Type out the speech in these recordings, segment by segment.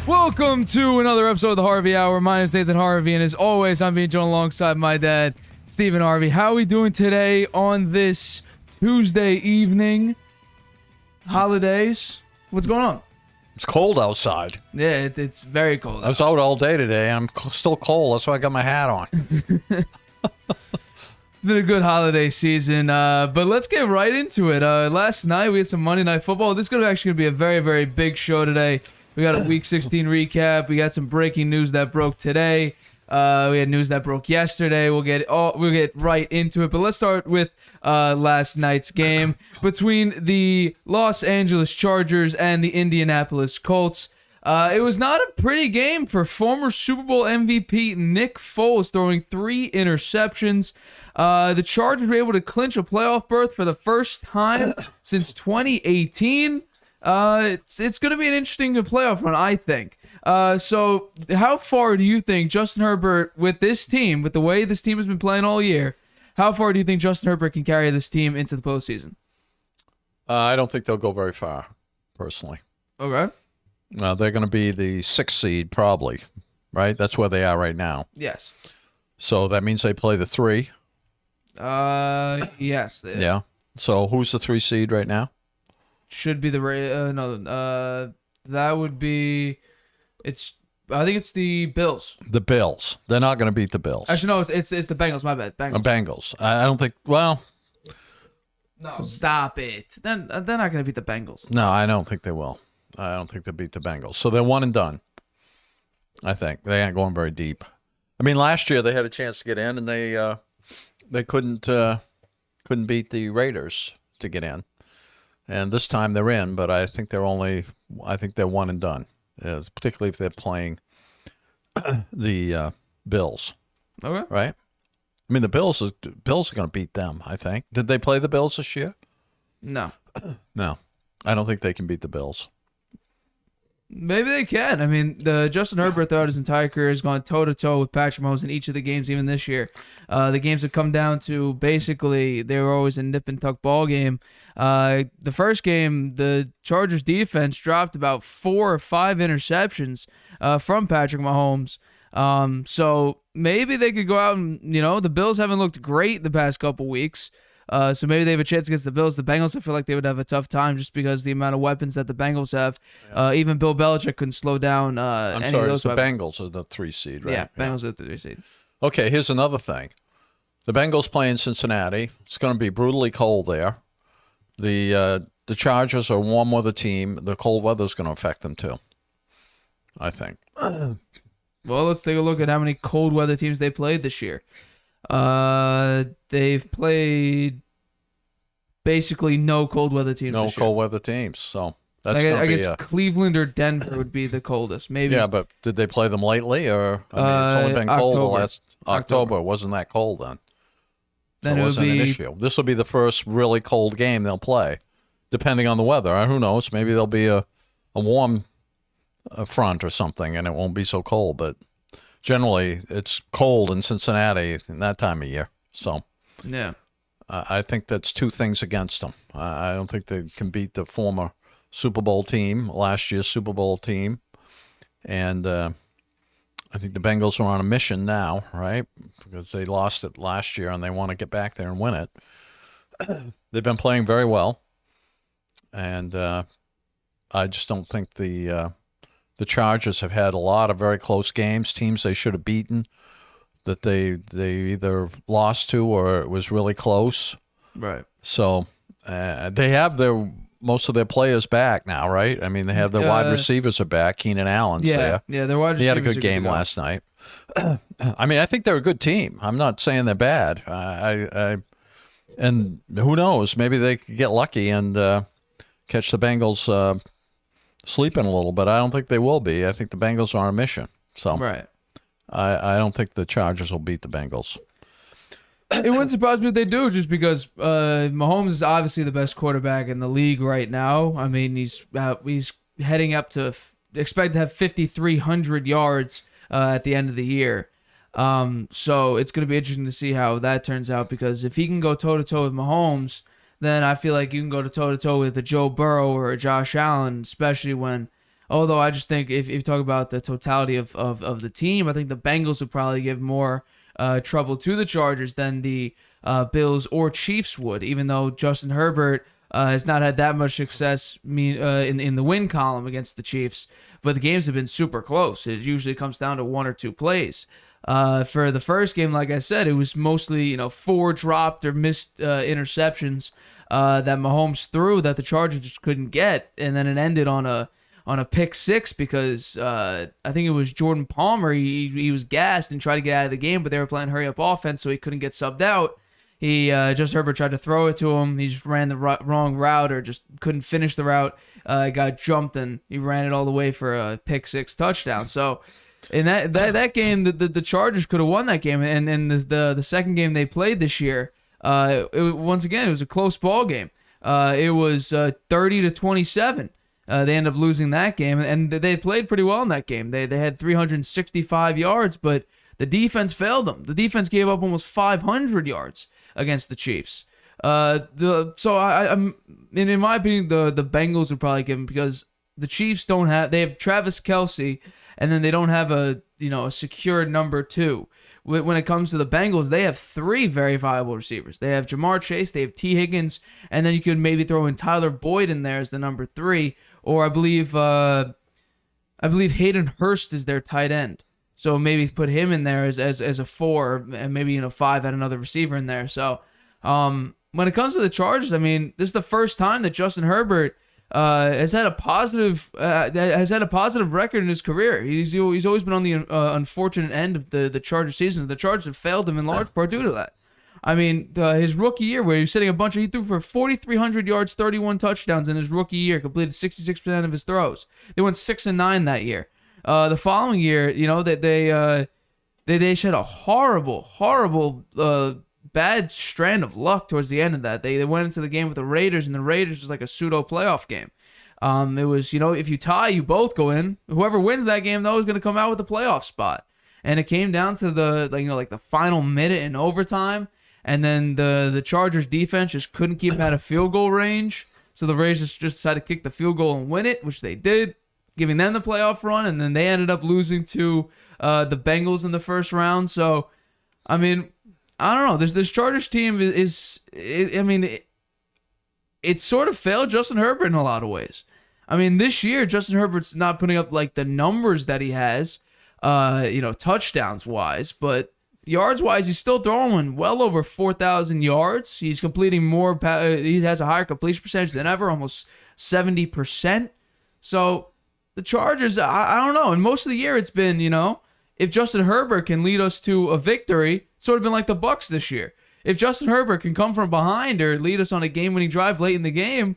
Welcome to another episode of the Harvey Hour. My name is Nathan Harvey, and as always, I'm being joined alongside my dad, Stephen Harvey. How are we doing today on this Tuesday evening? Holidays? What's going on? It's cold outside. Yeah, it's very cold. I was out all day today. I'm still cold. That's why I got my hat on. It's been a good holiday season, but let's get right into it. Last night, we had some Monday Night Football. This is actually going to be a very, very big show today. We got a Week 16 recap. We got some breaking news that broke today. We had news that broke yesterday. We'll get right into it. But let's start with last night's game between the Los Angeles Chargers and the Indianapolis Colts. It was not a pretty game for former Super Bowl MVP Nick Foles, throwing 3 interceptions. The Chargers were able to clinch a playoff berth for the first time since 2018. It's going to be an interesting playoff run, I think. So how far do you think Justin Herbert, with this team, with the way this team has been playing all year, how far do you think Justin Herbert can carry this team into the postseason? I don't think they'll go very far, personally. Okay. They're going to be the 6th seed, probably, right? That's where they are right now. Yes. So that means they play the 3. Yes. Yeah. So who's the 3 seed right now? Should be the that would be. I think it's the Bills. The Bills. They're not going to beat the Bills. Actually, no, it's the Bengals. My bad. Bengals. I don't think. Well, no, stop it. Then they're not going to beat the Bengals. no, I don't think they will. I don't think they'll beat the Bengals. So they're one and done. I think they ain't going very deep. I mean, last year they had a chance to get in, and they couldn't beat the Raiders to get in. And this time they're in, but I think they're one and done, particularly if they're playing the Bills. Okay. Right? I mean, the Bills are going to beat them, I think. Did they play the Bills this year? No. No. I don't think they can beat the Bills. Maybe they can. I mean, Justin Herbert throughout his entire career has gone toe-to-toe with Patrick Mahomes in each of the games, even this year. The games have come down to basically they were always a nip-and-tuck ball game. The first game, the Chargers defense dropped about 4 or 5 interceptions from Patrick Mahomes. So maybe they could go out and, the Bills haven't looked great the past couple weeks. So maybe they have a chance against the Bills. The Bengals, I feel like they would have a tough time just because the amount of weapons that the Bengals have. Even Bill Belichick couldn't slow down any of those the weapons. Bengals are the 3 seed, right? Yeah, Bengals are the 3 seed. Okay, here's another thing. The Bengals play in Cincinnati. It's going to be brutally cold there. The Chargers are a warm weather team. The cold weather is going to affect them too, I think. Well, let's take a look at how many cold weather teams they played this year. They've played basically no cold weather teams. No this year. cold weather teams. So that's I guess Cleveland or Denver would be the coldest. Maybe. Yeah, but did they play them lately, or it's only been cold the last October. It wasn't that cold then. Then so it wasn't would be an issue. This will be the first really cold game they'll play, depending on the weather. Who knows? Maybe there'll be a warm front or something, and it won't be so cold. But generally, it's cold in Cincinnati in that time of year. So yeah, I think that's 2 things against them. I don't think they can beat the former Super Bowl team, last year's Super Bowl team. And I think the Bengals are on a mission now, right? Because they lost it last year and they want to get back there and win it. They've been playing very well. And I just don't think the Chargers have had a lot of very close games, teams they should have beaten, that they either lost to or it was really close. Right. So they have most of their players back now, right? I mean, they have their wide receivers are back. Keenan Allen's there. Yeah, their wide receivers. He had a good game last night. I mean, I think they're a good team. I'm not saying they're bad. And who knows? Maybe they could get lucky and catch the Bengals sleeping a little, but I don't think they will be. I think the Bengals are on a mission. So right. I don't think the Chargers will beat the Bengals. It wouldn't surprise me if they do, just because Mahomes is obviously the best quarterback in the league right now. I mean, he's heading up to expect to have 5,300 yards at the end of the year. So it's going to be interesting to see how that turns out, because if he can go toe-to-toe with Mahomes, then I feel like you can go toe-to-toe with a Joe Burrow or a Josh Allen, especially when Although I just think if you talk about the totality of the team, I think the Bengals would probably give more trouble to the Chargers than the Bills or Chiefs would, even though Justin Herbert has not had that much success in the win column against the Chiefs. But the games have been super close. It usually comes down to one or two plays. For the first game, like I said, it was mostly 4 dropped or missed interceptions that Mahomes threw that the Chargers just couldn't get, and then it ended on a pick 6 because I think it was Jordan Palmer. He was gassed and tried to get out of the game, but they were playing hurry up offense, so he couldn't get subbed out. Justin Herbert tried to throw it to him. He just ran the wrong route or just couldn't finish the route. Got jumped and he ran it all the way for a pick 6 touchdown. So in that game, the Chargers could have won that game. And the second game they played this year, once again, it was a close ball game. It was 30-27. They ended up losing that game, and they played pretty well in that game. They had 365 yards, but the defense failed them. The defense gave up almost 500 yards against the Chiefs. I'm in my opinion, the Bengals would probably give them because the Chiefs they have Travis Kelce, and then they don't have a secure number 2. When it comes to the Bengals, they have 3 very viable receivers. They have Jamar Chase, they have T. Higgins, and then you could maybe throw in Tyler Boyd in there as the number 3, or I believe Hayden Hurst is their tight end. So maybe put him in there as a 4, and maybe 5 had another receiver in there. So when it comes to the Chargers, I mean, this is the first time that Justin Herbert has had a positive record in his career. He's always been on the unfortunate end of the Chargers season. The Chargers have failed him in large part due to that. I mean, he threw for 4,300 yards, 31 touchdowns in his rookie year, completed 66% of his throws. They went 6-9 that year. The following year, they had a horrible bad strand of luck towards the end of that. They went into the game with the Raiders, and the Raiders was like a pseudo playoff game. It was, if you tie, you both go in. Whoever wins that game, though, is going to come out with the playoff spot. And it came down to the final minute in overtime, and then the Chargers defense just couldn't keep out of field goal range. So the Raiders just decided to kick the field goal and win it, which they did, giving them the playoff run, and then they ended up losing to the Bengals in the first round. So, I mean, I don't know. This Chargers team it sort of failed Justin Herbert in a lot of ways. I mean, this year, Justin Herbert's not putting up like the numbers that he has, touchdowns-wise, but yards-wise, he's still throwing well over 4,000 yards. He's completing more. He has a higher completion percentage than ever, almost 70%. So the Chargers, I don't know. And most of the year, it's been, if Justin Herbert can lead us to a victory, it's sort of been like the Bucs this year. If Justin Herbert can come from behind or lead us on a game-winning drive late in the game,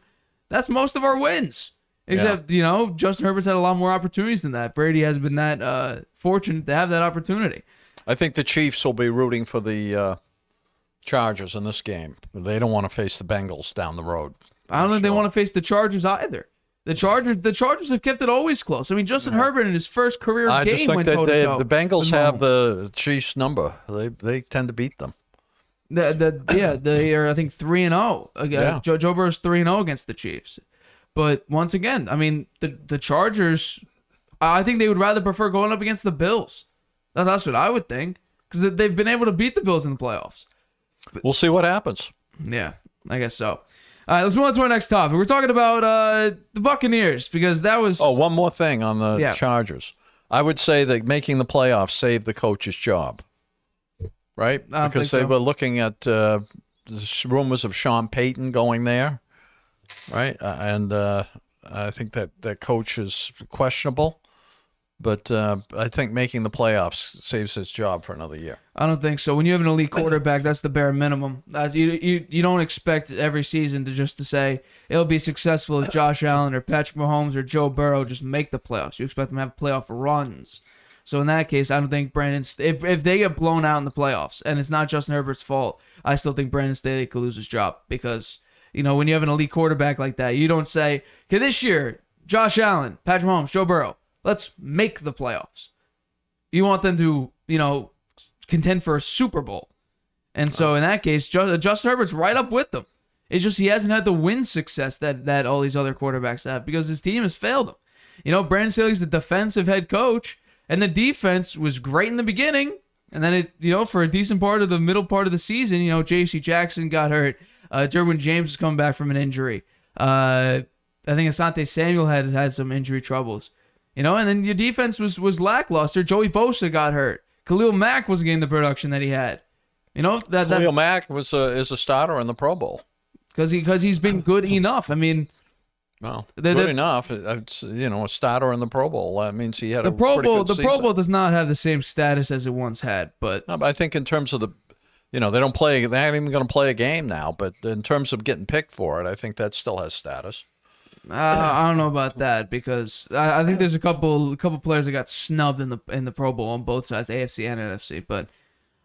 that's most of our wins. Except, Justin Herbert's had a lot more opportunities than that. Brady has been that fortunate to have that opportunity. I think the Chiefs will be rooting for the Chargers in this game. They don't want to face the Bengals down the road. I don't think they want to face the Chargers either. The Chargers have kept it always close. I mean, Justin Herbert in his first career game went toe-to-toe. The Bengals have the Chiefs' number. They tend to beat them. They are, I think, 3-0. Yeah. Joe Burrow's 3-0 against the Chiefs. But once again, I mean, the Chargers, I think they would rather prefer going up against the Bills. That's what I would think, because they've been able to beat the Bills in the playoffs. We'll see what happens. Yeah, I guess so. All right, let's move on to our next topic. We're talking about the Buccaneers, because that was... Oh, one more thing on the Chargers. I would say that making the playoffs saved the coach's job, right? Because they were looking at rumors of Sean Payton going there, right? And I think that coach is questionable. But I think making the playoffs saves his job for another year. I don't think so. When you have an elite quarterback, that's the bare minimum. You don't expect every season to say it'll be successful if Josh Allen or Patrick Mahomes or Joe Burrow just make the playoffs. You expect them to have playoff runs. So in that case, I don't think if they get blown out in the playoffs, and it's not Justin Herbert's fault, I still think Brandon Staley could lose his job. Because, when you have an elite quarterback like that, you don't say, okay, this year, Josh Allen, Patrick Mahomes, Joe Burrow, let's make the playoffs. You want them to, contend for a Super Bowl. And so in that case, Justin Herbert's right up with them. It's just he hasn't had the win success that all these other quarterbacks have because his team has failed him. Brandon Staley's the defensive head coach, and the defense was great in the beginning, and then for a decent part of the middle part of the season, J.C. Jackson got hurt. Derwin James was coming back from an injury. I think Asante Samuel had some injury troubles. And then your defense was lackluster. Joey Bosa got hurt. Khalil Mack wasn't getting the production that he had. Khalil Mack is a starter in the Pro Bowl. Because he's been good enough. I mean, well, good enough. It's, a starter in the Pro Bowl. That means he had a pretty good season. The Pro Bowl does not have the same status as it once had. But I think in terms of they don't play. They aren't even going to play a game now. But in terms of getting picked for it, I think that still has status. I don't know about that because I think there's a couple players that got snubbed in the Pro Bowl on both sides, AFC and NFC. But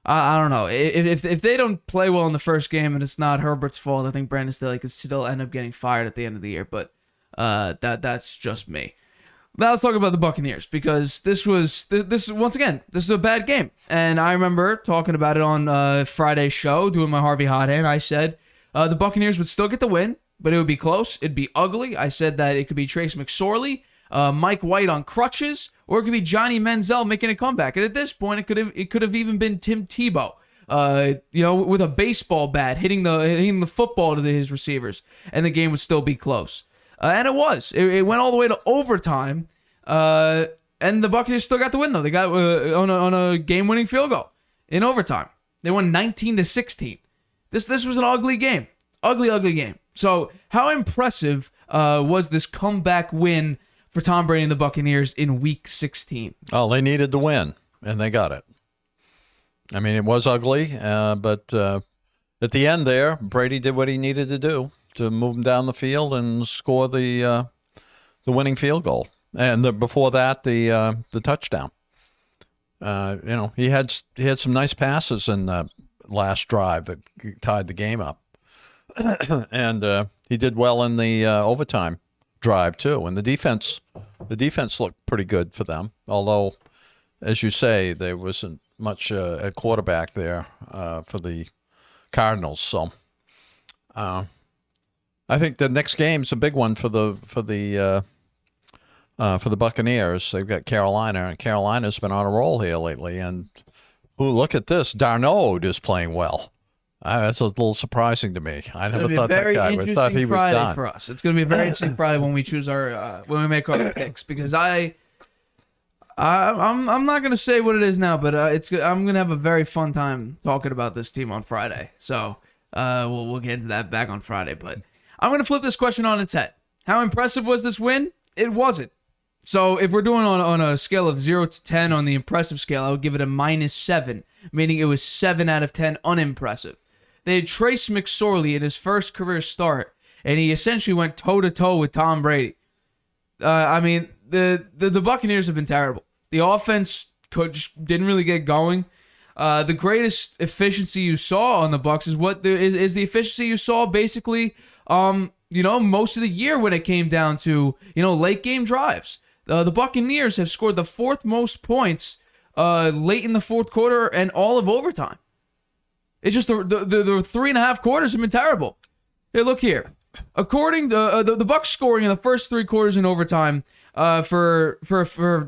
I don't know if they don't play well in the first game and it's not Herbert's fault. I think Brandon Staley could still end up getting fired at the end of the year. But that's just me. Now let's talk about the Buccaneers because this once again this is a bad game, and I remember talking about it on Friday's show, doing my Harvey hot hand. I said the Buccaneers would still get the win, but it would be close. It'd be ugly. I said that it could be Trace McSorley, Mike White on crutches, or it could be Johnny Manziel making a comeback. And at this point, it could have even been Tim Tebow, with a baseball bat hitting the football to his receivers, and the game would still be close. And it was. It went all the way to overtime, and the Buccaneers still got the win though. They got on a game-winning field goal in overtime. They won 19-16. This was an ugly game, ugly game. So how impressive was this comeback win for Tom Brady and the Buccaneers in Week 16? Oh, they needed the win, and they got it. I mean, it was ugly, but at the end there, Brady did what he needed to do to move him down the field and score the winning field goal. And before that, the touchdown. He had some nice passes in the last drive that tied the game up. And he did well in the overtime drive too. And the defense looked pretty good for them. Although, as you say, there wasn't much at quarterback there for the Cardinals. So I think the next game's a big one for the Buccaneers. They've got Carolina, and Carolina's been on a roll here lately. And look at this, Darnold is playing well. That's a little surprising to me. I never thought that guy. I thought he was done. For us, it's going to be a very interesting Friday when we choose when we make our picks, because I'm not going to say what it is now, but I'm going to have a very fun time talking about this team on Friday. So we'll get into that back on Friday. But I'm going to flip this question on its head. How impressive was this win? It wasn't. So if we're doing on a scale of 0 to 10 on the impressive scale, I would give it a -7, meaning it was 7 out of 10 unimpressive. They had Trace McSorley in his first career start, and he essentially went toe-to-toe with Tom Brady. I mean, the Buccaneers have been terrible. The offense didn't really get going. The greatest efficiency you saw on the Bucs is the efficiency you saw basically, most of the year when it came down to, late game drives. The Buccaneers have scored the fourth most points late in the fourth quarter and all of overtime. It's just the 3.5 quarters have been terrible. Hey, look here. According to the Bucs scoring in the first 3 quarters in overtime for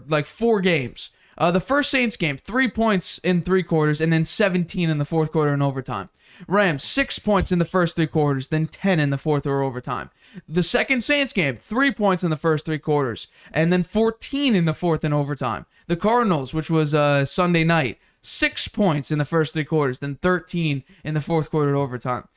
like 4 games. The first Saints game, 3 points in 3 quarters, and then 17 in the fourth quarter in overtime. Rams, 6 points in the first 3 quarters, then 10 in the fourth or overtime. The second Saints game, 3 points in the first 3 quarters, and then 14 in the fourth in overtime. The Cardinals, which was Sunday night, 6 points in the first 3 quarters, then 13 in the fourth quarter in overtime.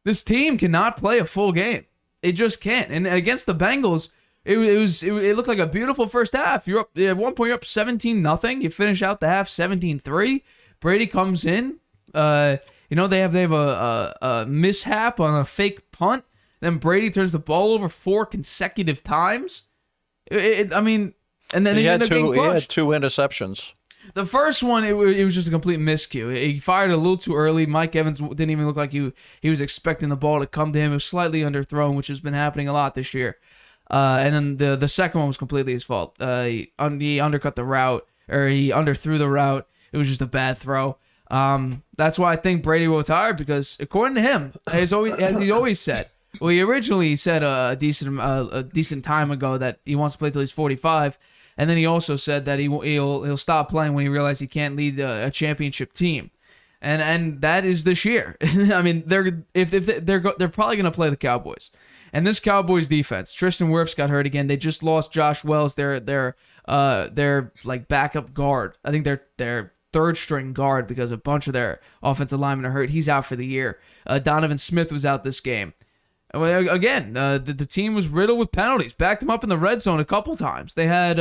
This team cannot play a full game. It just can't. And against the Bengals, it looked like a beautiful first half. You're up at one point. You're up 17-0. You finish out the half 17-3. Brady comes in. They have a mishap on a fake punt. Then Brady turns the ball over 4 consecutive times. And then he had 2 interceptions. The first one, it was just a complete miscue. He fired a little too early. Mike Evans didn't even look like he was expecting the ball to come to him. It was slightly underthrown, which has been happening a lot this year. And then the second one was completely his fault. He undercut the route, or he underthrew the route. It was just a bad throw. That's why I think Brady will retire, because according to him, as he always said, Well, he originally said a decent time ago that he wants to play till he's 45, and then he also said that he'll stop playing when he realizes he can't lead a championship team, and that is this year. I mean, they're probably going to play the Cowboys, and this Cowboys defense. Tristan Wirfs got hurt again. They just lost Josh Wells, their like backup guard. I think they're third string guard because a bunch of their offensive linemen are hurt. He's out for the year. Donovan Smith was out this game. Again, the team was riddled with penalties. Backed them up in the red zone a couple times. They had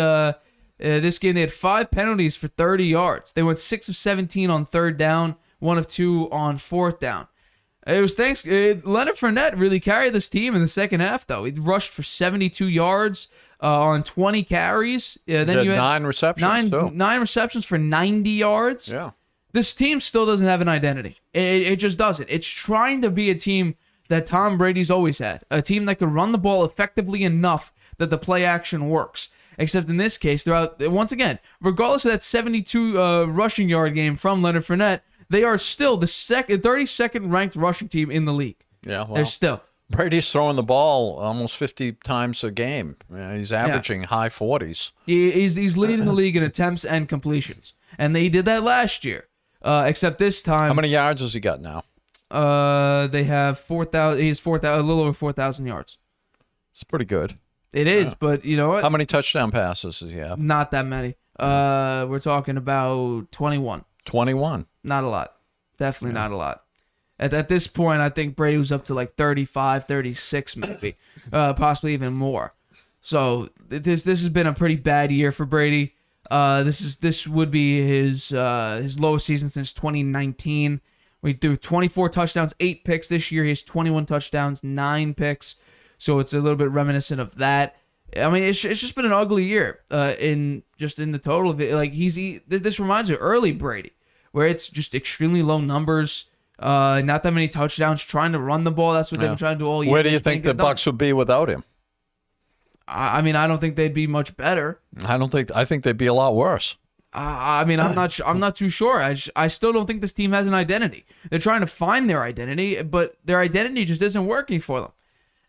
this game. They had 5 penalties for 30 yards. They went 6 of 17 on third down, 1 of 2 on fourth down. It was Leonard Fournette really carried this team in the second half, though. He rushed for 72 yards on 20 carries. Then you had 9 receptions, too. 9 receptions for 90 yards. Yeah. This team still doesn't have an identity. It just doesn't. It's trying to be a team that Tom Brady's always had. A team that could run the ball effectively enough that the play action works. Except in this case, once again, regardless of that 72 rushing yard game from Leonard Fournette, they are still the 32nd ranked rushing team in the league. Yeah, well, they're still. Brady's throwing the ball almost 50 times a game. He's averaging high 40s. He's leading the league in attempts and completions. And they did that last year. Except this time. How many yards has he got now? They have 4,000. He has 4,000, a little over 4,000 yards. It's pretty good. It is, but you know what? How many touchdown passes does he have? Not that many. We're talking about 21. 21. Not a lot. Definitely not a lot. At this point, I think Brady was up to like 35, 36 maybe, possibly even more. So this has been a pretty bad year for Brady. This would be his lowest season since 2019. We threw 24 touchdowns, 8 picks this year. He has 21 touchdowns, 9 picks. So it's a little bit reminiscent of that. I mean, it's just been an ugly year in the total of it. Like this reminds me of early Brady, where it's just extremely low numbers, not that many touchdowns, trying to run the ball. That's what they've been trying to do all year. Where do you think the Bucs would be without him? I mean, I don't think they'd be much better. I think they'd be a lot worse. I mean, I'm not too sure. I still don't think this team has an identity. They're trying to find their identity, but their identity just isn't working for them.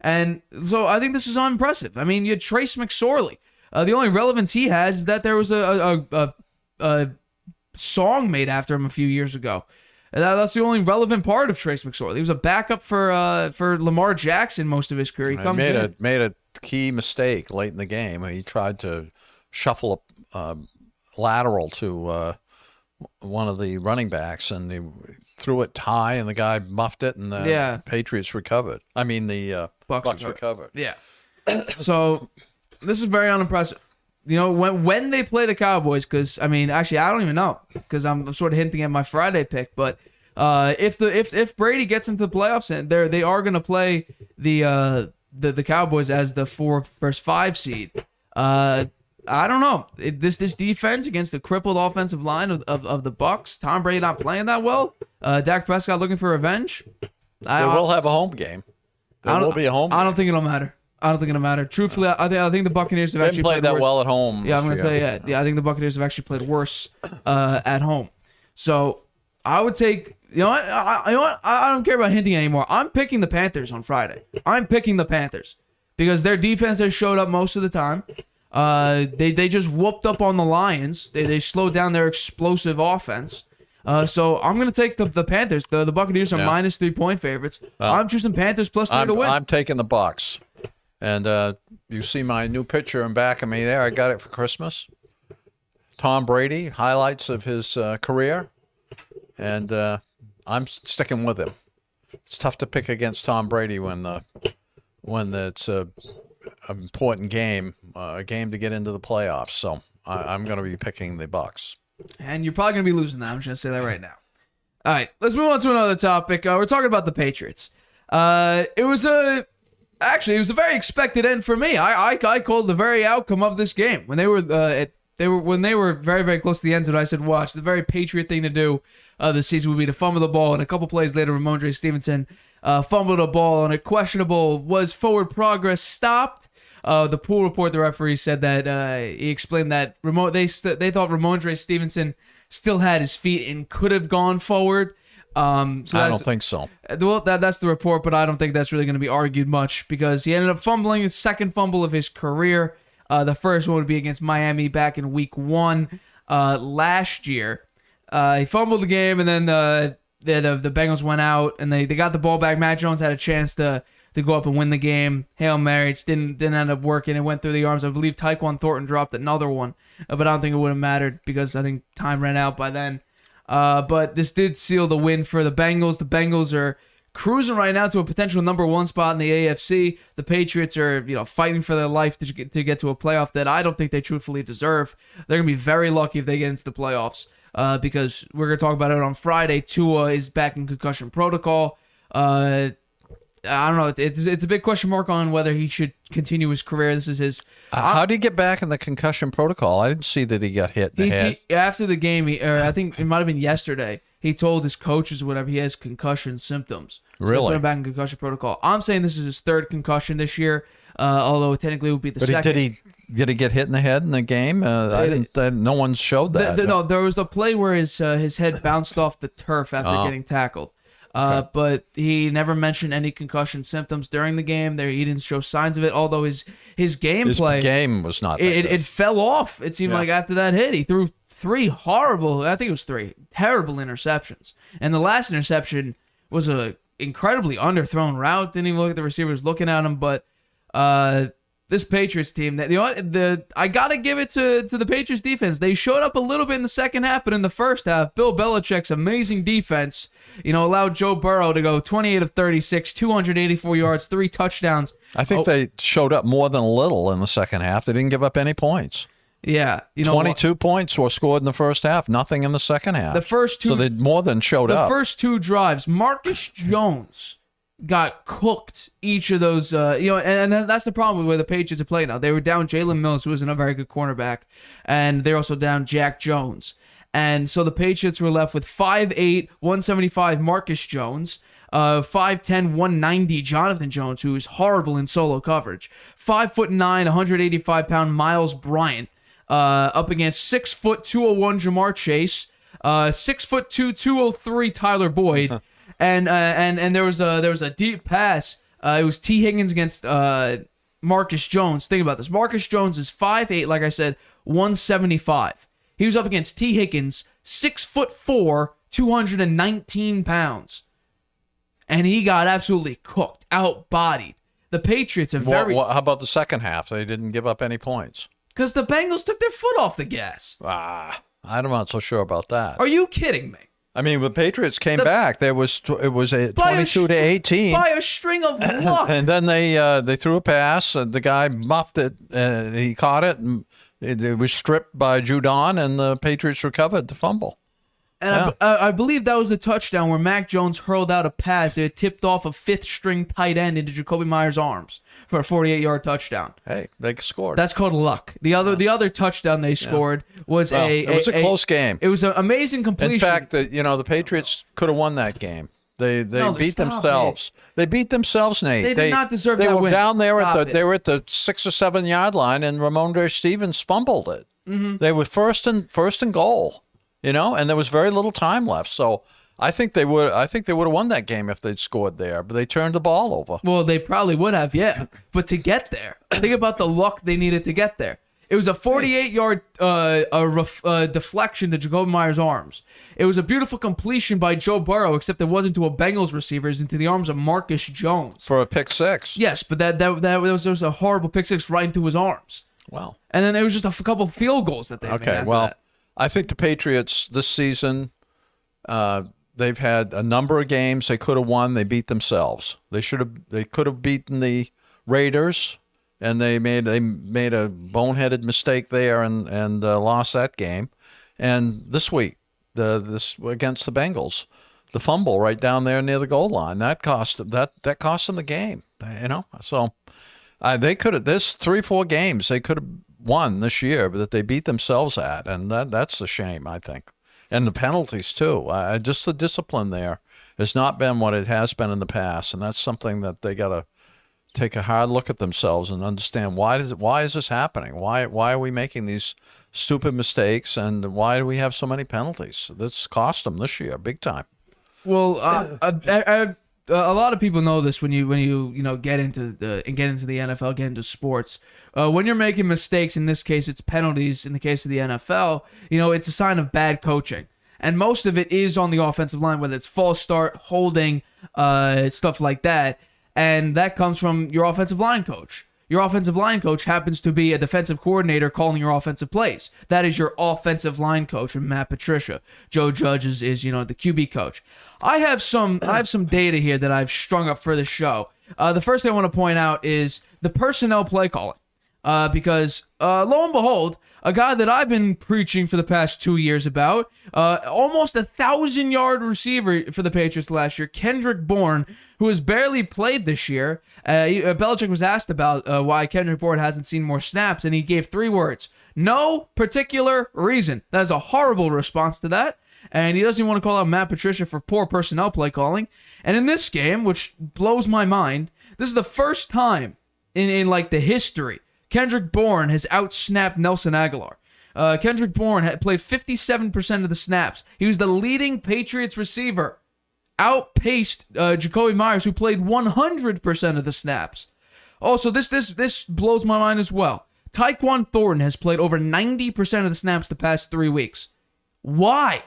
And so I think this is unimpressive. I mean, you had Trace McSorley. The only relevance he has is that there was a song made after him a few years ago. And that's the only relevant part of Trace McSorley. He was a backup for Lamar Jackson most of his career. He made a key mistake late in the game. He tried to shuffle a lateral to one of the running backs, and he threw it high, and the guy muffed it, and the Patriots recovered. I mean, the Bucs recovered. Yeah. So this is very unimpressive. You know, when they play the Cowboys, because I mean, actually, I don't even know, because I'm sort of hinting at my Friday pick. But if Brady gets into the playoffs, and they are going to play the Cowboys as the 4 versus 5 seed. I don't know. This defense against the crippled offensive line of the Bucs, Tom Brady not playing that well, Dak Prescott looking for revenge. They will have a home game. There will be a home game. I don't think it'll matter. Truthfully, I think the Buccaneers have actually played that worse. Well at home. Yeah, I'm going to say yeah. I think the Buccaneers have actually played worse at home. So I would take. You know what? I don't care about hinting anymore. I'm picking the Panthers on Friday. I'm picking the Panthers because their defense has showed up most of the time. They just whooped up on the Lions. They slowed down their explosive offense. So I'm going to take the Panthers. The Buccaneers are minus 3-point favorites. I'm choosing Panthers plus 3 to win. I'm taking the Bucs. And you see my new picture in back of me there. I got it for Christmas. Tom Brady, highlights of his career. And I'm sticking with him. It's tough to pick against Tom Brady when it's an important game, a game to get into the playoffs. So I'm going to be picking the Bucs. And you're probably going to be losing that. I'm just going to say that right now. All right, let's move on to another topic. We're talking about the Patriots. It was a very expected end for me. I called the very outcome of this game when they were very, very close to the end zone. I said, watch, the very Patriot thing to do this season would be to fumble the ball, and a couple plays later, Ramondre Stevenson fumbled a ball on a questionable. Was forward progress stopped? The pool report, the referee said that he explained that they thought Ramondre Stevenson still had his feet and could have gone forward. So I don't think so. Well, that's the report, but I don't think that's really going to be argued much because he ended up fumbling his second fumble of his career. The first one would be against Miami back in week 1 last year. He fumbled the game, and then the Bengals went out, and they got the ball back. Mac Jones had a chance to go up and win the game. Hail Mary just didn't end up working. It went through the arms. I believe Tyquan Thornton dropped another one, but I don't think it would have mattered because I think time ran out by then. But this did seal the win for the Bengals. The Bengals are cruising right now to a potential number 1 spot in the AFC. The Patriots are, fighting for their life to get to a playoff that I don't think they truthfully deserve. They're gonna be very lucky if they get into the playoffs. Because we're gonna talk about it on Friday. Tua is back in concussion protocol. I don't know. It's a big question mark on whether he should continue his career. This is his. How did he get back in the concussion protocol? I didn't see that he got hit in the head. After the game, I think it might have been yesterday, he told his coaches or whatever he has concussion symptoms. So Really? they put him back in concussion protocol. I'm saying this is his 3rd concussion this year, although technically it would be the second. But did he get hit in the head in the game? I didn't. No one showed that. No, there was a play where his head bounced off the turf after getting tackled. But he never mentioned any concussion symptoms during the game. He didn't show signs of it. Although his gameplay, his game was not. It fell off. It seemed like after that hit, he threw 3 horrible. I think it was 3 terrible interceptions. And the last interception was a incredibly underthrown route. Didn't even look at the receivers looking at him. But this Patriots team, I gotta give it to the Patriots defense. They showed up a little bit in the second half, but in the first half, Bill Belichick's amazing defense, allowed Joe Burrow to go 28 of 36, 284 yards, 3 touchdowns. I think they showed up more than a little in the second half. They didn't give up any points. Yeah, 22 points were scored in the first half, nothing in the second half. The first 2, so they more than showed up. The first 2 drives, Marcus Jones got cooked each of those, and that's the problem with where the Patriots are playing now. They were down Jalen Mills, who isn't a very good cornerback, and they're also down Jack Jones. And so the Patriots were left with 5'8", 175 Marcus Jones, 5'10", 190 Jonathan Jones, who is horrible in solo coverage, 5'9", 185-pound Miles Bryant, up against 6', 201 Jamar Chase, 6'2", 203 Tyler Boyd. And there was a deep pass. It was T. Higgins against Marcus Jones. Think about this. Marcus Jones is 5'8", like I said, 175. He was up against T. Higgins, 6'4", 219 pounds. And he got absolutely cooked, out-bodied. The Patriots are very... How about the second half? They didn't give up any points. Because the Bengals took their foot off the gas. I'm not so sure about that. Are you kidding me? I mean, the Patriots came back. It was a 22-18 by a string of luck. And then they threw a pass. And the guy muffed it. He caught it, and it was stripped by Judon, and the Patriots recovered the fumble. And I believe that was a touchdown where Mac Jones hurled out a pass. It tipped off a 5th-string tight end into Jacoby Myers' arms for a 48-yard touchdown. Hey, they scored. That's called luck. The other touchdown they scored was it was a close game. It was an amazing completion. In fact, the Patriots could have won that game. They beat themselves. They beat themselves, Nate. They did not deserve that win. They were down there They were at the 6 or 7 yard line, and Ramondre Stevens fumbled it. Mm-hmm. They were first and goal. And there was very little time left. So I think they would have won that game if they'd scored there, but they turned the ball over. Well, they probably would have, yeah. But to get there, think about the luck they needed to get there. It was a 48-yard deflection to Jacoby Myers' arms. It was a beautiful completion by Joe Burrow, except it wasn't to a Bengals receiver, it's into the arms of Marcus Jones. For a pick six. Yes, but that was a horrible pick six right into his arms. Wow. And then there was just a couple field goals that they made after that. I think the Patriots this season, they've had a number of games they could have won. They beat themselves. They could have beaten the Raiders, and they made a boneheaded mistake there and lost that game. And this week, this against the Bengals, the fumble right down there near the goal line that cost them the game. So they could have. There's 3-4 games they could have won this year, but that they beat themselves at, and that's a shame, I think. And the penalties too. Just the discipline there has not been what it has been in the past, and that's something that they got to take a hard look at themselves and understand why is this happening? Why are we making these stupid mistakes, and why do we have so many penalties? That's cost them this year, big time. Well, a lot of people know this when you get into the NFL, get into sports. When you're making mistakes, in this case, it's penalties. In the case of the NFL, it's a sign of bad coaching, and most of it is on the offensive line, whether it's false start, holding, stuff like that, and that comes from your offensive line coach. Your offensive line coach happens to be a defensive coordinator calling your offensive plays. That is your offensive line coach, and Matt Patricia. Joe Judge is the QB coach. I have some data here that I've strung up for the show. The first thing I want to point out is the personnel play calling. Because lo and behold, a guy that I've been preaching for the past 2 years about, almost 1,000-yard receiver for the Patriots last year, Kendrick Bourne, who has barely played this year. Belichick was asked about why Kendrick Bourne hasn't seen more snaps, and he gave 3 words. No particular reason. That is a horrible response to that, and he doesn't even want to call out Matt Patricia for poor personnel play calling. And in this game, which blows my mind, this is the first time in like the history Kendrick Bourne has outsnapped Nelson Aguilar. Kendrick Bourne had played 57% of the snaps. He was the leading Patriots receiver. Outpaced Jacoby Myers, who played 100% of the snaps. Also, this blows my mind as well. Tyquan Thornton has played over 90% of the snaps the past 3 weeks. Why?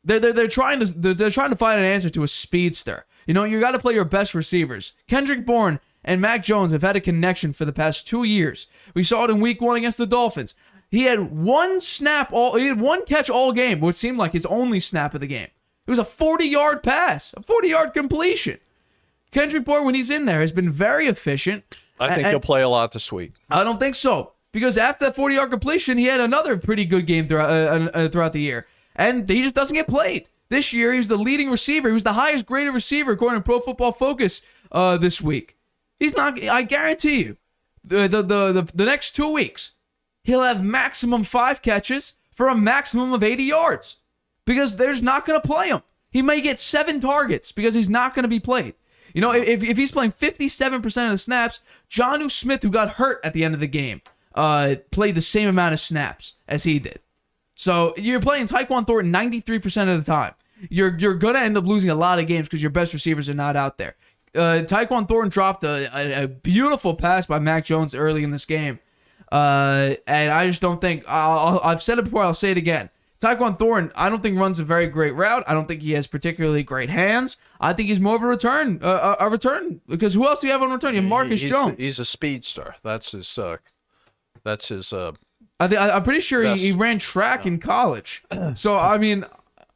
They're trying to find an answer to a speedster. You got to play your best receivers. Kendrick Bourne and Mac Jones have had a connection for the past 2 years. We saw it in Week 1 against the Dolphins. He had one catch all game, which seemed like his only snap of the game. It was a 40-yard pass, a 40-yard completion. Kendrick Bourne, when he's in there, has been very efficient. I think he'll play a lot this week. I don't think so, because after that 40-yard completion, he had another pretty good game throughout the year, and he just doesn't get played. This year, he was the leading receiver. He was the highest graded receiver according to Pro Football Focus this week. He's not. I guarantee you, the next 2 weeks, he'll have maximum 5 catches for a maximum of 80 yards. Because they're just not going to play him. He may get 7 targets because he's not going to be played. If he's playing 57% of the snaps, Jonnu Smith, who got hurt at the end of the game, played the same amount of snaps as he did. So you're playing Tyquan Thornton 93% of the time. You're going to end up losing a lot of games because your best receivers are not out there. Tyquan Thornton dropped a beautiful pass by Mac Jones early in this game. And I just don't think... I've said it before, I'll say it again. Tyquan Thornton, I don't think runs a very great route. I don't think he has particularly great hands. I think he's more of a return, because who else do you have on return? You have Marcus Jones. He's a speedster. That's his. I'm pretty sure he ran track in college. So I mean,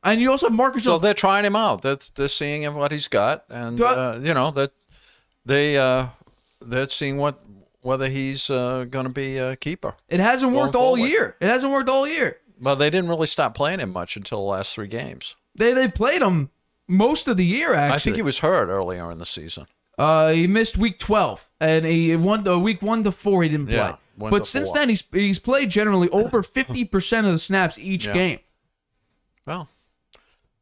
and you also have Marcus Jones. So they're trying him out. They're seeing what he's got, and that they're seeing whether he's going to be a keeper. It hasn't worked all year. Well, they didn't really stop playing him much until the last 3 games. They played him most of the year, actually. I think he was hurt earlier in the season. He missed week 12, and he won week 1 to 4. He didn't play. Yeah, but since then, he's played generally over 50% of the snaps each game. Well,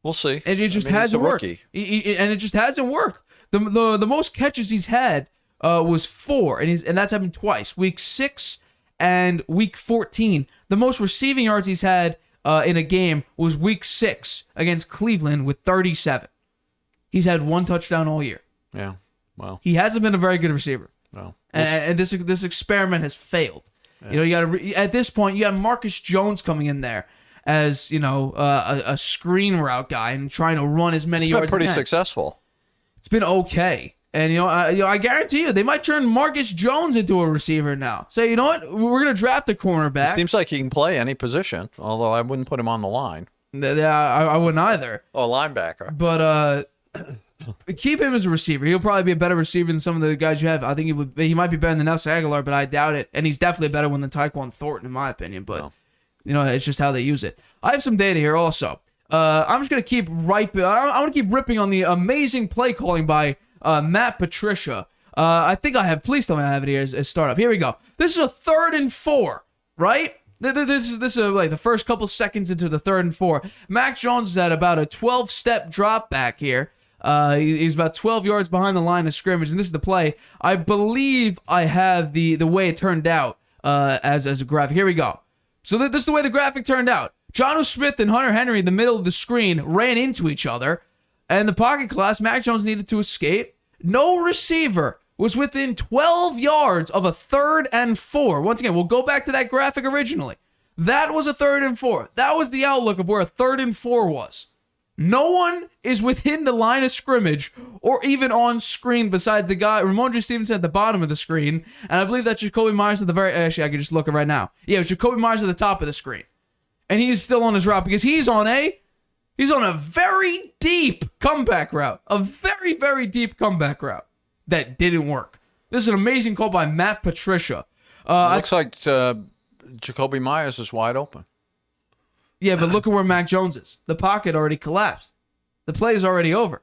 we'll see. And it just hasn't worked. And it just hasn't worked. The most catches he's had was 4, and that's happened twice. Week 6 and week 14. The most receiving yards he's had in a game was week 6 against Cleveland with 37. He's had 1 touchdown all year. Yeah, well, he hasn't been a very good receiver. No, and this experiment has failed. Yeah. You got to at this point you got Marcus Jones coming in there as a screen route guy and trying to run as many yards. It's been pretty successful. It's been okay. And, I guarantee you, they might turn Marcus Jones into a receiver now. Say, you know what? We're going to draft a cornerback. It seems like he can play any position, although I wouldn't put him on the line. Yeah, I wouldn't either. Oh, linebacker. But keep him as a receiver. He'll probably be a better receiver than some of the guys you have. I think he might be better than Nelson Aguilar, but I doubt it. And he's definitely a better one than Tyquan Thornton, in my opinion. But, it's just how they use it. I have some data here also. I'm just going to keep I want to keep ripping on the amazing play calling by Matt Patricia. I think I have. Please tell me I have it here as startup. Here we go. This is a 3rd and 4, right? This is like the first couple seconds into the 3rd and 4. Mac Jones is at about a 12-step drop back here. He's about 12 yards behind the line of scrimmage, and this is the play. I believe I have the way it turned out as a graphic. Here we go. So this is the way the graphic turned out. Jonnu Smith and Hunter Henry in the middle of the screen ran into each other. And the pocket collapsed. Mac Jones needed to escape. No receiver was within 12 yards of a 3rd and 4. Once again, we'll go back to that graphic originally. That was a 3rd and 4. That was the outlook of where a 3rd and 4 was. No one is within the line of scrimmage or even on screen besides the guy, Ramondre Stevenson at the bottom of the screen. And I believe that's Jacoby Myers at the very, actually, I can just look it right now. Yeah, it's Jacoby Myers at the top of the screen. And he's still on his route because he's on a very deep comeback route. A very, very deep comeback route that didn't work. This is an amazing call by Matt Patricia. Looks like Jacoby Myers is wide open. Yeah, but look at where Mac Jones is. The pocket already collapsed. The play is already over.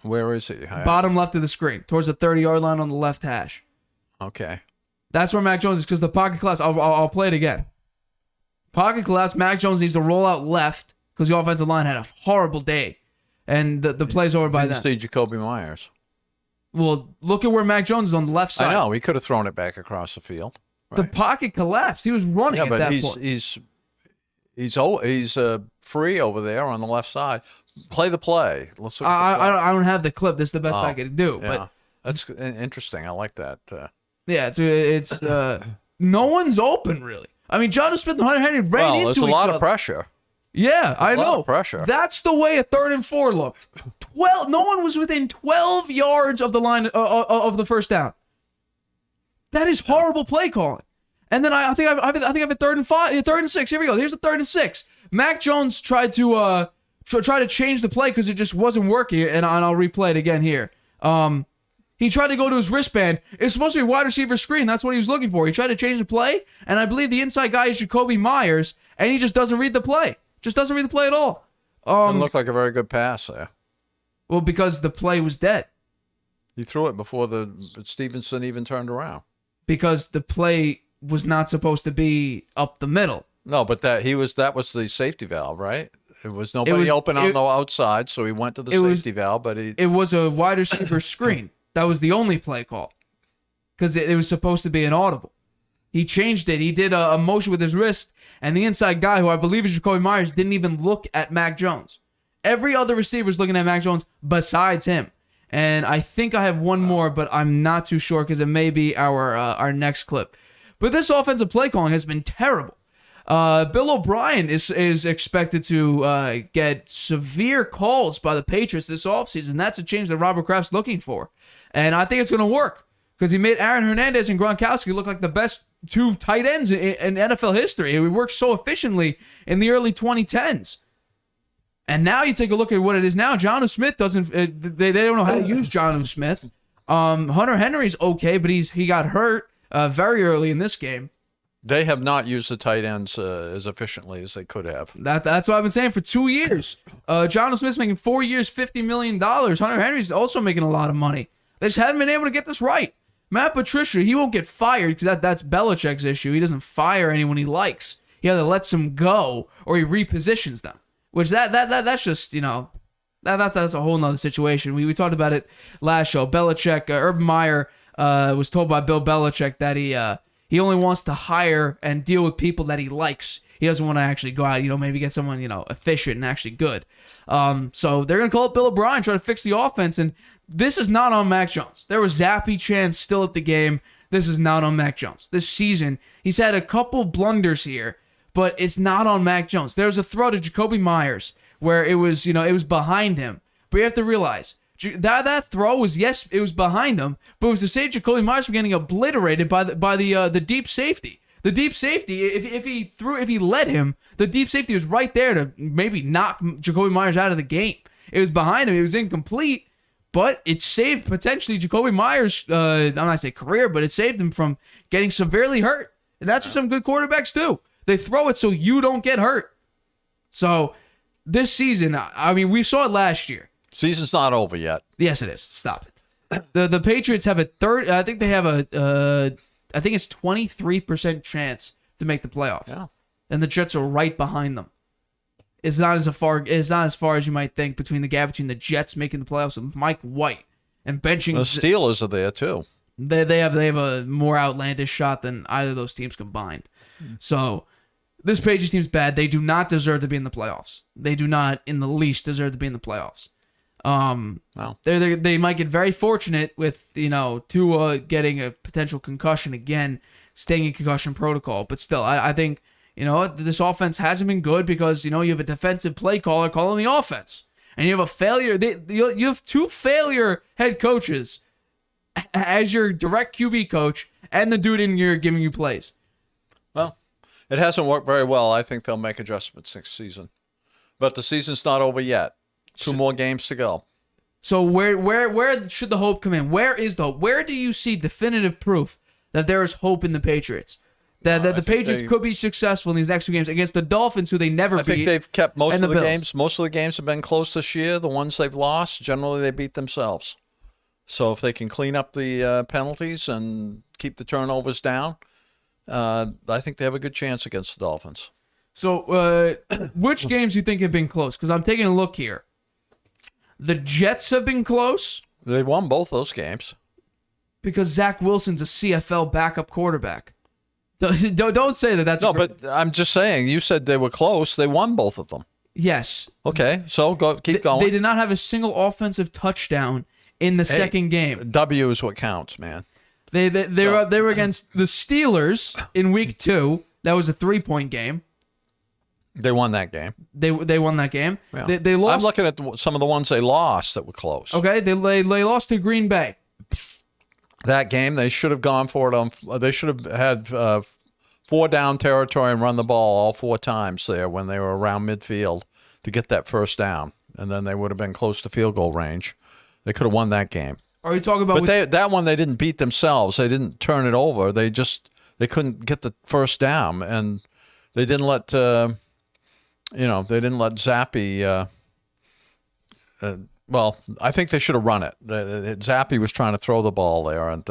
Where is he? Bottom left of the screen, towards the 30-yard line on the left hash. Okay. That's where Mac Jones is because the pocket collapsed. I'll play it again. Pocket collapsed. Mac Jones needs to roll out left because the offensive line had a horrible day. And the play's over by then. Didn't see Jacoby Myers. Well, look at where Mac Jones is on the left side. I know. He could have thrown it back across the field. Right. The pocket collapsed. He was running at that point. He's free over there on the left side. Play the play. Let's look at the play. I don't have the clip. This is the best I could do. Yeah. But that's interesting. I like that. Yeah, it's no one's open really. I mean, Jonnu Smith and Hunter Henry ran into each other. There's a lot of pressure. Yeah, I know. A lot of pressure. That's the way a 3rd and 4 looked. No one was within 12 yards of the line of the first down. That is horrible play calling. And then I think I've a 3rd and 5, 3rd and 6. Here we go. Here's a 3rd and 6. Mac Jones tried to try to change the play because it just wasn't working, and I'll replay it again here. He tried to go to his wristband. It's supposed to be a wide receiver screen. That's what he was looking for. He tried to change the play, and I believe the inside guy is Jacoby Myers, and he just doesn't read the play. Just doesn't read the play at all. Didn't look like a very good pass there. Well, because the play was dead. He threw it before the Stevenson even turned around. Because the play was not supposed to be up the middle. No, but that was the safety valve, right? It was nobody open on the outside, so he went to the safety valve, but it was a wide receiver screen. That was the only play call. Because it was supposed to be an audible. He changed it. He did a motion with his wrist, and the inside guy, who I believe is Jacoby Myers, didn't even look at Mac Jones. Every other receiver is looking at Mac Jones besides him. And I think I have one more, but I'm not too sure because it may be our next clip. But this offensive play calling has been terrible. Bill O'Brien is expected to get severe calls by the Patriots this offseason. That's a change that Robert Kraft's looking for. And I think it's going to work because he made Aaron Hernandez and Gronkowski look like the best 2 tight ends in NFL history. It worked so efficiently in the early 2010s. And now you take a look at what it is now. Jonnu Smith doesn't. They don't know how to use Jonnu Smith. Hunter Henry's okay, but he got hurt very early in this game. They have not used the tight ends as efficiently as they could have. That's what I've been saying for 2 years. Jonnu Smith's making 4 years, $50 million. Hunter Henry's also making a lot of money. They just haven't been able to get this right. Matt Patricia, he won't get fired because that's Belichick's issue. He doesn't fire anyone he likes. He either lets them go or he repositions them. Which that's just, that's a whole nother situation. We talked about it last show. Belichick, Urban Meyer was told by Bill Belichick that he only wants to hire and deal with people that he likes. He doesn't want to actually go out, maybe get someone, efficient and actually good. So they're going to call up Bill O'Brien, try to fix the offense. And this is not on Mac Jones. There was zappy chance still at the game. This is not on Mac Jones. This season, he's had a couple blunders here, but it's not on Mac Jones. There was a throw to Jacoby Myers where it was behind him. But you have to realize, that throw was, yes, it was behind him, but it was to save Jacoby Myers from getting obliterated by the deep safety. The deep safety, if he let him, the deep safety was right there to maybe knock Jacoby Myers out of the game. It was behind him. It was incomplete, but it saved potentially Jacoby Myers, I'm not say career, but it saved him from getting severely hurt. And that's what some good quarterbacks do. They throw it so you don't get hurt. So this season, I mean, we saw it last year. Season's not over yet. Yes, it is. Stop it. The Patriots have I think they have I think it's 23% chance to make the playoff. Yeah. And the Jets are right behind them. It's not as far as you might think between the gap between the Jets making the playoffs and Mike White and benching. The Steelers are there too. They have a more outlandish shot than either of those teams combined. So this Patriots team's bad. They do not deserve to be in the playoffs. They do not in the least deserve to be in the playoffs. Wow. They might get very fortunate with, Tua getting a potential concussion again, staying in concussion protocol. But still, I think, this offense hasn't been good because, you have a defensive play caller calling the offense. And you have a failure. You have two failure head coaches as your direct QB coach and the dude in here giving you plays. Well, it hasn't worked very well. I think they'll make adjustments next season. But the season's not over yet. 2 more games to go. So where should the hope come in? Where is the hope? Where do you see definitive proof that there is hope in the Patriots? That the Patriots could be successful in these next 2 games against the Dolphins, who they never beat. I think they've kept most of the Bills. games. Most of the games have been close this year. The ones they've lost, generally they beat themselves. So if they can clean up the penalties and keep the turnovers down, I think they have a good chance against the Dolphins. So which games do you think have been close? Because I'm taking a look here. The Jets have been close. They won both those games. Because Zach Wilson's a CFL backup quarterback. Don't say that. That's no, but I'm just saying. You said they were close. They won both of them. Yes. Okay, so keep going. They did not have a single offensive touchdown in the second game. W is what counts, man. They were against the Steelers in week 2. That was a 3-point game. They won that game. They won that game. Yeah. They lost. I'm looking at some of the ones they lost that were close. Okay, they lost to Green Bay. That game, they should have gone for it. They should have had 4 down territory and run the ball all 4 times there when they were around midfield to get that first down, and then they would have been close to field goal range. They could have won that game. Are you talking about? But that one they didn't beat themselves. They didn't turn it over. They couldn't get the first down, and they didn't let Zappy. Well, I think they should have run it. Zappy was trying to throw the ball there, and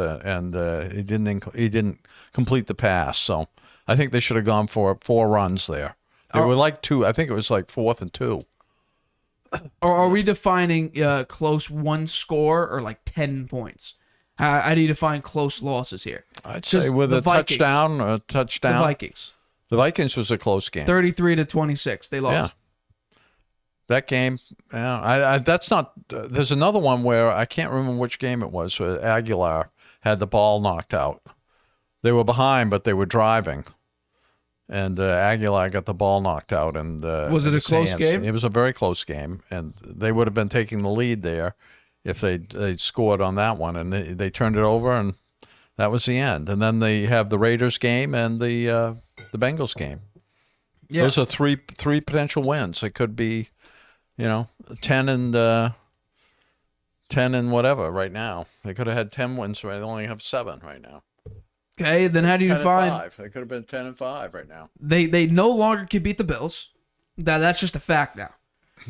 he didn't complete the pass. So I think they should have gone for 4 runs there. They were like 2. I think it was like 4th and 2. Or are we defining close 1 score or like 10 points? How do you define close losses here? I'd say with a touchdown. The Vikings. The Vikings was a close game. 33-26. They lost. Yeah. That game, that's not. There's another one where I can't remember which game it was. Where Aguilar had the ball knocked out. They were behind, but they were driving, and Aguilar got the ball knocked out. And was it a close game? It was a very close game, and they would have been taking the lead there if they scored on that one, and they turned it over, and that was the end. And then they have the Raiders game and the Bengals game. Yeah. Those are three potential wins. It could be. 10 and whatever right now. They could have had 10 wins, right? They only have 7 right now. Okay, then how do you define? They could have been 10 and 5 right now. They no longer can beat the Bills. That's just a fact now.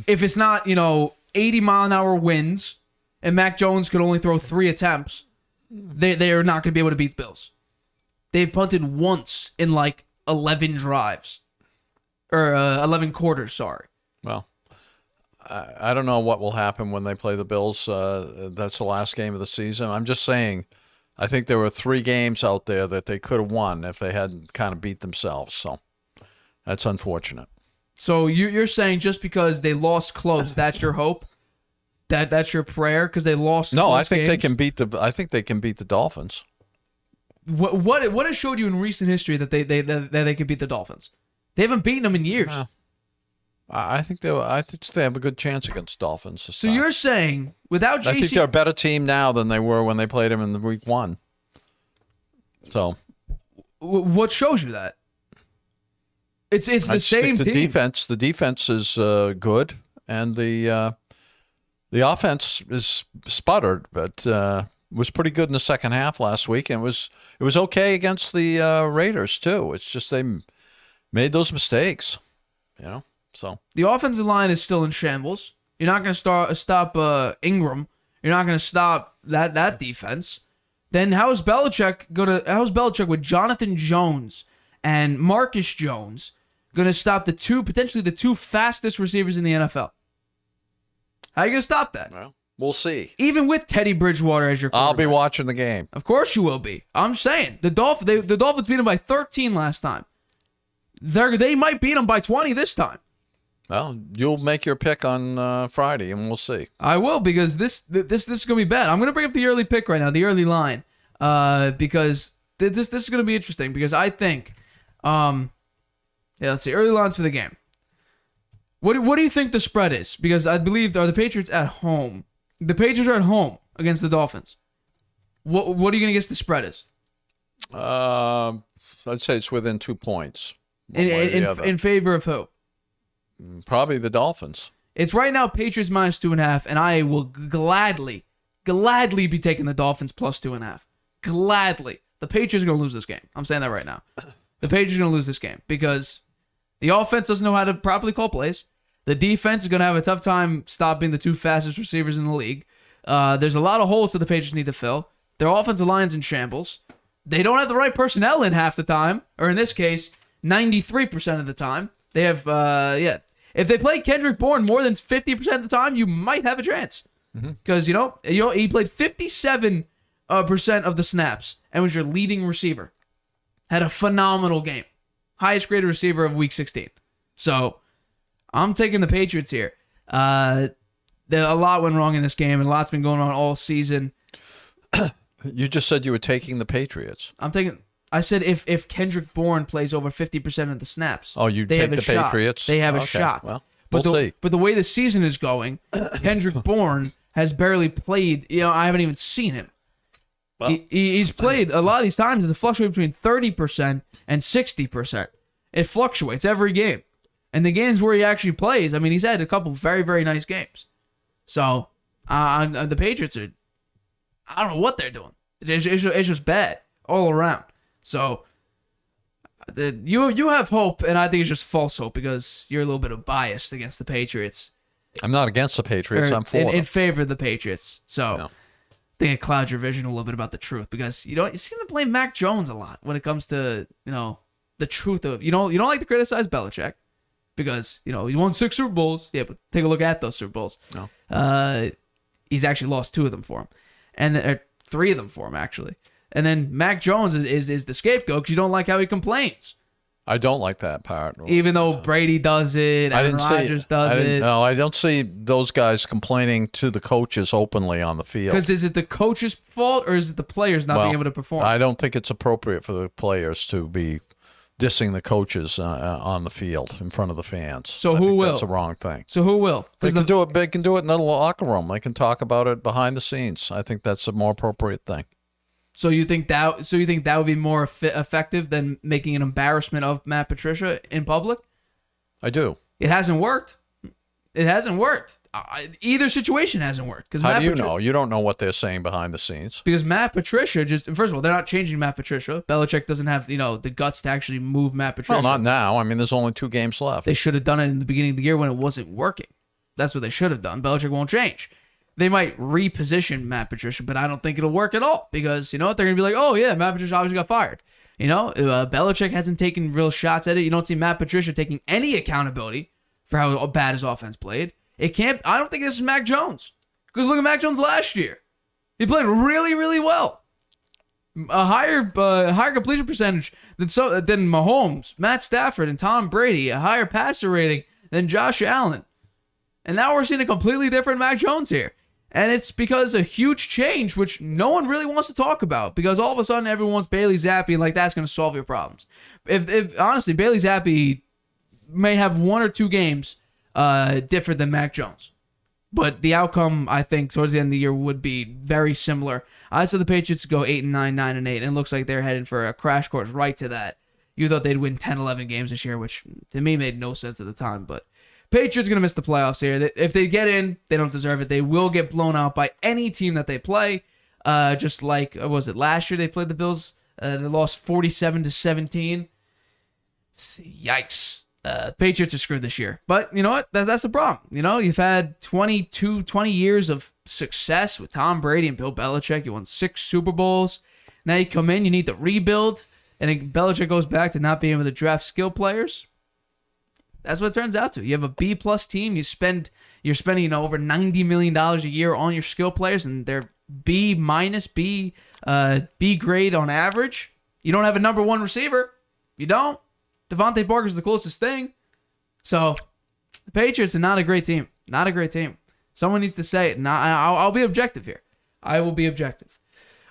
If it's not 80-mile-an-hour winds and Mac Jones could only throw 3 attempts, they are not going to be able to beat the Bills. They've punted once in like 11 drives or 11 quarters. Sorry. Well. I don't know what will happen when they play the Bills. That's the last game of the season. I'm just saying, I think there were 3 games out there that they could have won if they hadn't kind of beat themselves. So that's unfortunate. So you're saying just because they lost close, that's your hope? That's your prayer because they lost. No, close I think games? they can beat I think they can beat the Dolphins. What has showed you in recent history that they could beat the Dolphins? They haven't beaten them in years. No. I think they have a good chance against Dolphins. So you're saying without JC, I think they're a better team now than they were when they played them in the week 1. So, what shows you that? It's the same team. The defense is good, and the offense is sputtered, but was pretty good in the second half last week, and it was okay against the Raiders too. It's just they made those mistakes, So the offensive line is still in shambles. You're not going to stop Ingram. You're not going to stop that defense. Then how is Belichick with Jonathan Jones and Marcus Jones going to stop potentially the 2 fastest receivers in the NFL? How are you going to stop that? Well, we'll see. Even with Teddy Bridgewater as your quarterback. I'll be watching the game. Of course you will be. I'm saying the Dolphins beat them by 13 last time. They might beat them by 20 this time. Well, you'll make your pick on Friday, and we'll see. I will, because this is going to be bad. I'm going to bring up the early pick right now, the early line, because this is going to be interesting, because I think, let's see, early lines for the game. What do you think the spread is? Because I believe are the Patriots at home. The Patriots are at home against the Dolphins. What are you going to guess the spread is? I'd say it's within 2 points. In favor of who? Probably the Dolphins. It's right now Patriots minus 2.5, and I will gladly be taking the Dolphins plus 2.5. Gladly. The Patriots are going to lose this game. I'm saying that right now. The Patriots are going to lose this game because the offense doesn't know how to properly call plays. The defense is going to have a tough time stopping the two fastest receivers in the league. There's a lot of holes that the Patriots need to fill. Their offensive line's in shambles. They don't have the right personnel in half the time, or in this case, 93% of the time. They have, if they play Kendrick Bourne more than 50% of the time, you might have a chance. Because, he played 57% of the snaps and was your leading receiver. Had a phenomenal game. Highest graded receiver of Week 16. So, I'm taking the Patriots here. A lot went wrong in this game, and a lot's been going on all season. You just said you were taking the Patriots. I said if Kendrick Bourne plays over 50% of the snaps. Oh, you take the Patriots? They have a shot. Well, we'll see. But the way the season is going, Kendrick Bourne has barely played. I haven't even seen him. Well, he's played a lot of these times. It's fluctuates between 30% and 60%. It fluctuates every game. And the games where he actually plays, he's had a couple very, very nice games. So, the Patriots are, I don't know what they're doing. It's just bad all around. So, you have hope, and I think it's just false hope because you're a little bit of biased against the Patriots. I'm not against the Patriots. I'm for them. In favor of the Patriots. So, I think it clouds your vision a little bit about the truth because you seem to blame Mac Jones a lot when it comes to the truth of you don't like to criticize Belichick because he won 6 Super Bowls. Yeah, but take a look at those Super Bowls. No. He's actually lost 2 of them for him, and 3 of them for him actually. And then Mac Jones is the scapegoat because you don't like how he complains. I don't like that part. Even though Brady does it, Aaron Rodgers does it. No, I don't see those guys complaining to the coaches openly on the field. Because is it the coach's fault or is it the players not being able to perform? I don't think it's appropriate for the players to be dissing the coaches on the field in front of the fans. So who will? That's a wrong thing. So who will? They can do it. They can do it in the locker room. They can talk about it behind the scenes. I think that's a more appropriate thing. So you think that would be more effective than making an embarrassment of Matt Patricia in public? I do. It hasn't worked. It hasn't worked. Either situation hasn't worked. How do you know? You don't know what they're saying behind the scenes. Because Matt Patricia first of all, they're not changing Matt Patricia. Belichick doesn't have the guts to actually move Matt Patricia. Well, not now. There's only 2 games left. They should have done it in the beginning of the year when it wasn't working. That's what they should have done. Belichick won't change. They might reposition Matt Patricia, but I don't think it'll work at all because you know what? They're going to be like, oh, yeah, Matt Patricia obviously got fired. Belichick hasn't taken real shots at it. You don't see Matt Patricia taking any accountability for how bad his offense played. I don't think this is Mac Jones because look at Mac Jones last year. He played really, really well. A higher completion percentage than Mahomes, Matt Stafford, and Tom Brady. A higher passer rating than Josh Allen. And now we're seeing a completely different Mac Jones here. And it's because a huge change, which no one really wants to talk about, because all of a sudden everyone wants Bailey Zappi, and like that's going to solve your problems. If honestly, Bailey Zappi may have 1 or 2 games different than Mac Jones, but the outcome I think towards the end of the year would be very similar. I said the Patriots go 8-9, 9-8, and it looks like they're headed for a crash course right to that. You thought they'd win 10, 11 games this year, which to me made no sense at the time, but. Patriots going to miss the playoffs here. If they get in, they don't deserve it. They will get blown out by any team that they play. Just like, was it last year they played the Bills? They lost 47-17. Yikes. Patriots are screwed this year. But you know what? That's the problem. You've had 20 years of success with Tom Brady and Bill Belichick. You won 6 Super Bowls. Now you come in, you need to rebuild. And then Belichick goes back to not being able to draft skill players. That's what it turns out to. You have a B+ team. You're spending over $90 million a year on your skill players, and they're B-, B grade on average. You don't have a number 1 receiver. You don't. Devontae Parker's the closest thing. So the Patriots are not a great team. Not a great team. Someone needs to say it. I'll be objective here. I will be objective.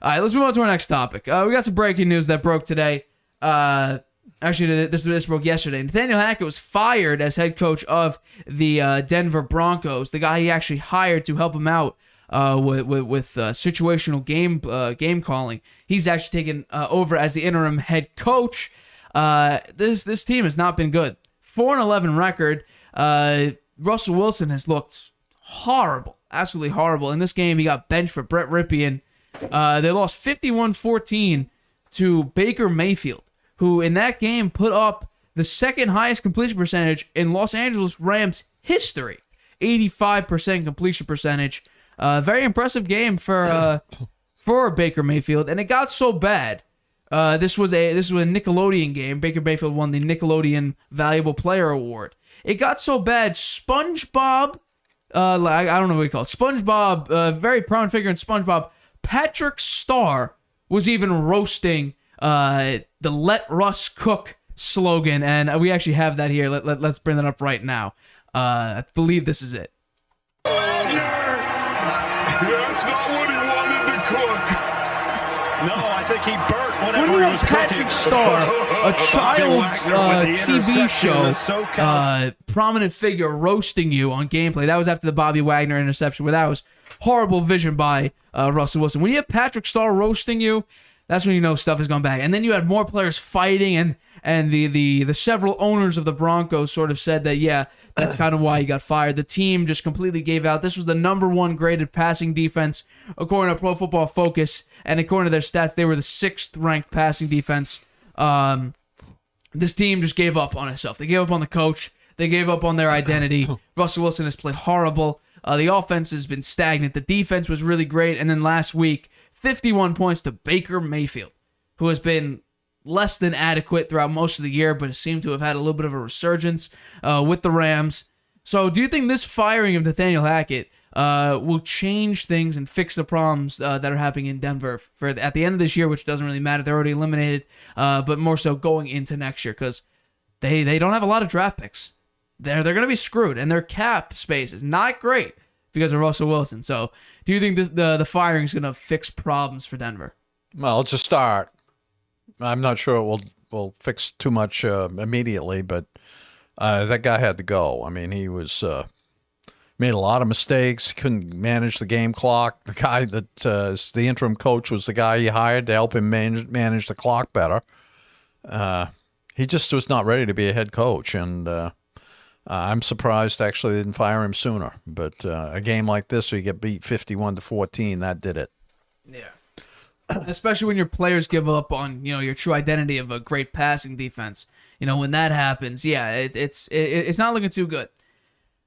All right, let's move on to our next topic. We got some breaking news that broke today. Actually, this broke yesterday. Nathaniel Hackett was fired as head coach of the Denver Broncos. The guy he actually hired to help him out with situational game calling. He's actually taken over as the interim head coach. This team has not been good. 4-11 record. Russell Wilson has looked horrible, absolutely horrible. In this game, he got benched for Brett Rypien. They lost 51-14 to Baker Mayfield, who in that game put up the second highest completion percentage in Los Angeles Rams history, 85% completion percentage. Very impressive game for Baker Mayfield, and it got so bad. This was a Nickelodeon game. Baker Mayfield won the Nickelodeon Valuable Player Award. It got so bad, SpongeBob, I don't know what you call it, SpongeBob, very prominent figure in SpongeBob, Patrick Starr was even roasting the Let Russ Cook slogan, and we actually have that here. Let's bring that up right now. I believe this is it. That's not what he wanted to cook. No, I think he burnt whatever When you he have was Patrick cooking. Starr, a child's TV interception, show, prominent figure roasting you on gameplay. That was after the Bobby Wagner interception, where that was horrible vision by Russell Wilson. When you have Patrick Starr roasting you, that's when you know stuff has gone bad. And then you had more players fighting, and the several owners of the Broncos sort of said that, yeah, that's kind of why he got fired. The team just completely gave out. This was the number one graded passing defense according to Pro Football Focus, and according to their stats, they were the 6th ranked passing defense. This team just gave up on itself. They gave up on the coach. They gave up on their identity. Russell Wilson has played horrible. The offense has been stagnant. The defense was really great. And then last week, 51 points to Baker Mayfield, who has been less than adequate throughout most of the year, but seemed to have had a little bit of a resurgence with the Rams. So do you think this firing of Nathaniel Hackett will change things and fix the problems that are happening in Denver for at the end of this year, which doesn't really matter. They're already eliminated, but more so going into next year because they don't have a lot of draft picks. They're going to be screwed, and their cap space is not great because of Russell Wilson. So do you think the firing is going to fix problems for Denver? Well, it's a start. I'm not sure it will fix too much immediately, but that guy had to go. I mean, he was made a lot of mistakes, couldn't manage the game clock. The guy that is the interim coach was the guy he hired to help him manage the clock better. He just was not ready to be a head coach, and I'm surprised actually they didn't fire him sooner. But a game like this where you get beat 51-14, that did it. Yeah. Especially when your players give up on your true identity of a great passing defense. When that happens, yeah, it's not looking too good.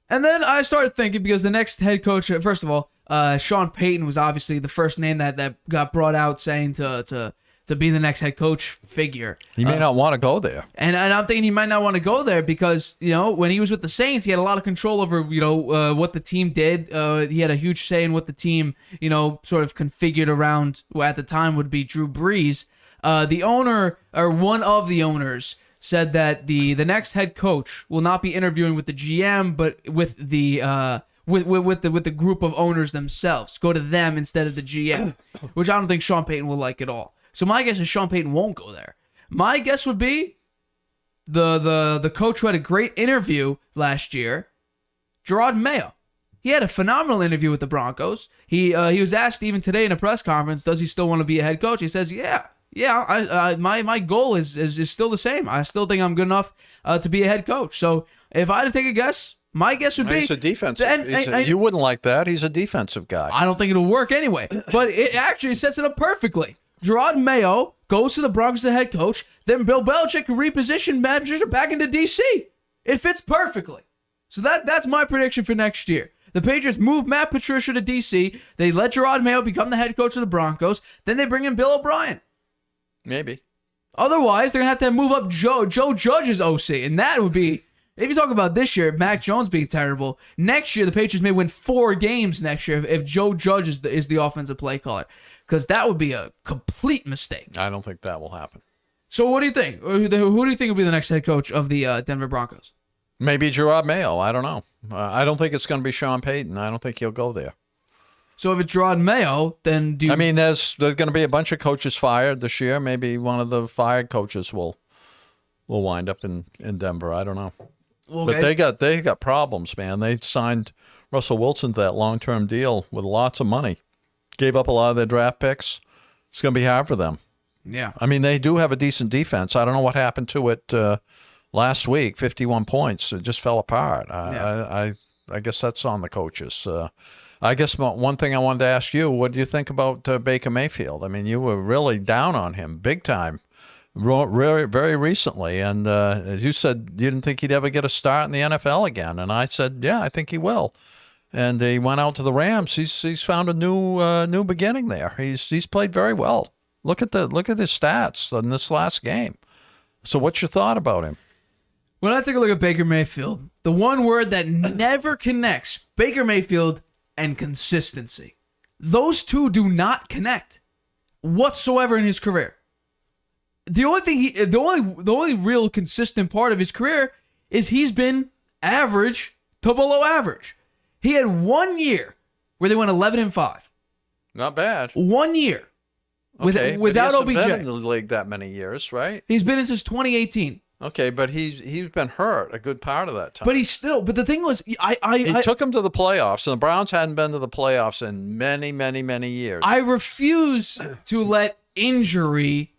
And then I started thinking, because the next head coach, first of all, Sean Payton was obviously the first name that got brought out saying to be the next head coach figure. He may not want to go there. And I'm thinking he might not want to go there because, when he was with the Saints, he had a lot of control over, what the team did. He had a huge say in what the team, sort of configured around what at the time would be Drew Brees. The owner, or one of the owners, said that the next head coach will not be interviewing with the GM, but with the with the group of owners themselves. Go to them instead of the GM, which I don't think Sean Payton will like at all. So my guess is Sean Payton won't go there. My guess would be the coach who had a great interview last year, Gerard Mayo. He had a phenomenal interview with the Broncos. He was asked even today in a press conference, does he still want to be a head coach? He says, yeah. My goal is still the same. I still think I'm good enough to be a head coach. So if I had to take a guess, my guess would be he's a defensive. You wouldn't like that. He's a defensive guy. I don't think it'll work anyway. But it actually sets it up perfectly. Gerard Mayo goes to the Broncos as head coach. Then Bill Belichick can reposition Matt Patricia back into DC. It fits perfectly. So that's my prediction for next year. The Patriots move Matt Patricia to DC. They let Gerard Mayo become the head coach of the Broncos. Then they bring in Bill O'Brien. Maybe. Otherwise, they're going to have to move up Joe Judge's OC. And that would be, if you talk about this year, Mac Jones being terrible, next year the Patriots may win 4 games next year if Joe Judge is the offensive play caller. Because that would be a complete mistake. I don't think that will happen. So what do you think? Who do you think will be the next head coach of the Denver Broncos? Maybe Gerard Mayo. I don't know. I don't think it's going to be Sean Payton. I don't think he'll go there. So if it's Gerard Mayo, then do you... I mean, there's going to be a bunch of coaches fired this year. Maybe one of the fired coaches will wind up in Denver. I don't know. Well, But guys, they got problems, man. They signed Russell Wilson to that long-term deal with lots of money. Gave up a lot of their draft picks. It's going to be hard for them. yeah. I mean, they do have a decent defense. I don't know what happened to it last week. 51 points. It just fell apart. I guess that's on the coaches. I guess one thing I wanted to ask you, what do you think about Baker Mayfield? I mean, you were really down on him big time very recently. And as you said, you didn't think he'd ever get a start in the NFL again. And I said, yeah, I think he will. And he went out to the Rams. He's found a new beginning there. He's played very well. Look at his stats in this last game. So what's your thought about him? When I take a look at Baker Mayfield, the one word that never connects Baker Mayfield and consistency. Those two do not connect whatsoever in his career. The only real consistent part of his career is he's been average to below average. He had 1 year where they went 11-5. Not bad. 1 year without but he hasn't OBJ. been in the league that many years, right? He's been in since 2018. Okay, but he's been hurt a good part of that time. But the thing was, He took him to the playoffs, and the Browns hadn't been to the playoffs in many, many, many years. I refuse to let injury,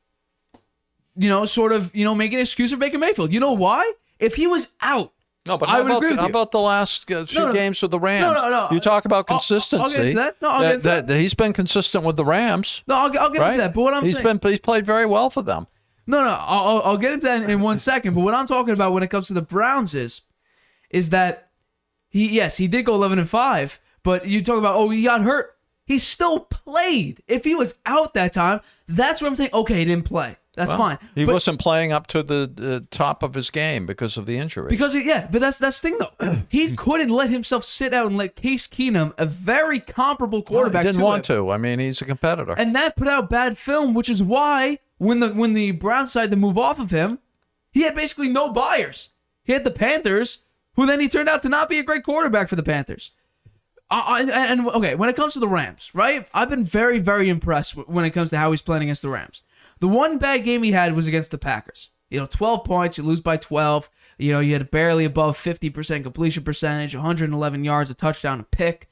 sort of, make an excuse for Baker Mayfield. You know why? If he was out, no, but I would agree with how you. about the last few games with the Rams? No. You talk about I'll consistency. get into that. No, I'll get into that. He's been consistent with the Rams. No, I'll get right? into that. But what I'm saying, he's played very well for them. No, I'll get into that in 1 second. But what I'm talking about when it comes to the Browns is that he did go 11-5, but you talk about, he got hurt. He still played. If he was out that time, that's what I'm saying. Okay, he didn't play. That's fine. He wasn't playing up to the top of his game because of the injury. But that's the thing though. He couldn't let himself sit out and let Case Keenum, a very comparable quarterback, he didn't want to. I mean, he's a competitor. And that put out bad film, which is why when the Browns decided to move off of him, he had basically no buyers. He had the Panthers, who then he turned out to not be a great quarterback for the Panthers. Okay, when it comes to the Rams, right? I've been very, very impressed when it comes to how he's playing against the Rams. The one bad game he had was against the Packers. 12 points, you lose by 12. You had barely above 50% completion percentage, 111 yards, a touchdown, a pick.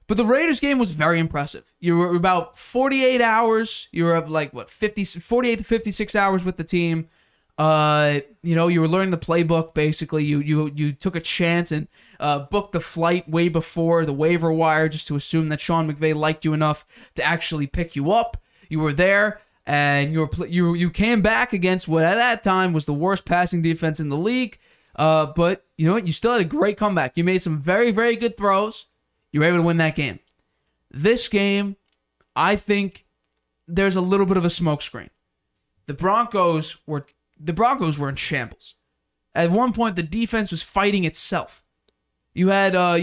But the Raiders game was very impressive. You were about 48 hours. You were up 48 to 56 hours with the team. You were learning the playbook basically. You took a chance and booked the flight way before the waiver wire just to assume that Sean McVay liked you enough to actually pick you up. You were there. And you came back against what at that time was the worst passing defense in the league. But you know what? You still had a great comeback. You made some very, very good throws. You were able to win that game. This game, I think there's a little bit of a smokescreen. The Broncos were in shambles. At one point, the defense was fighting itself. You had, I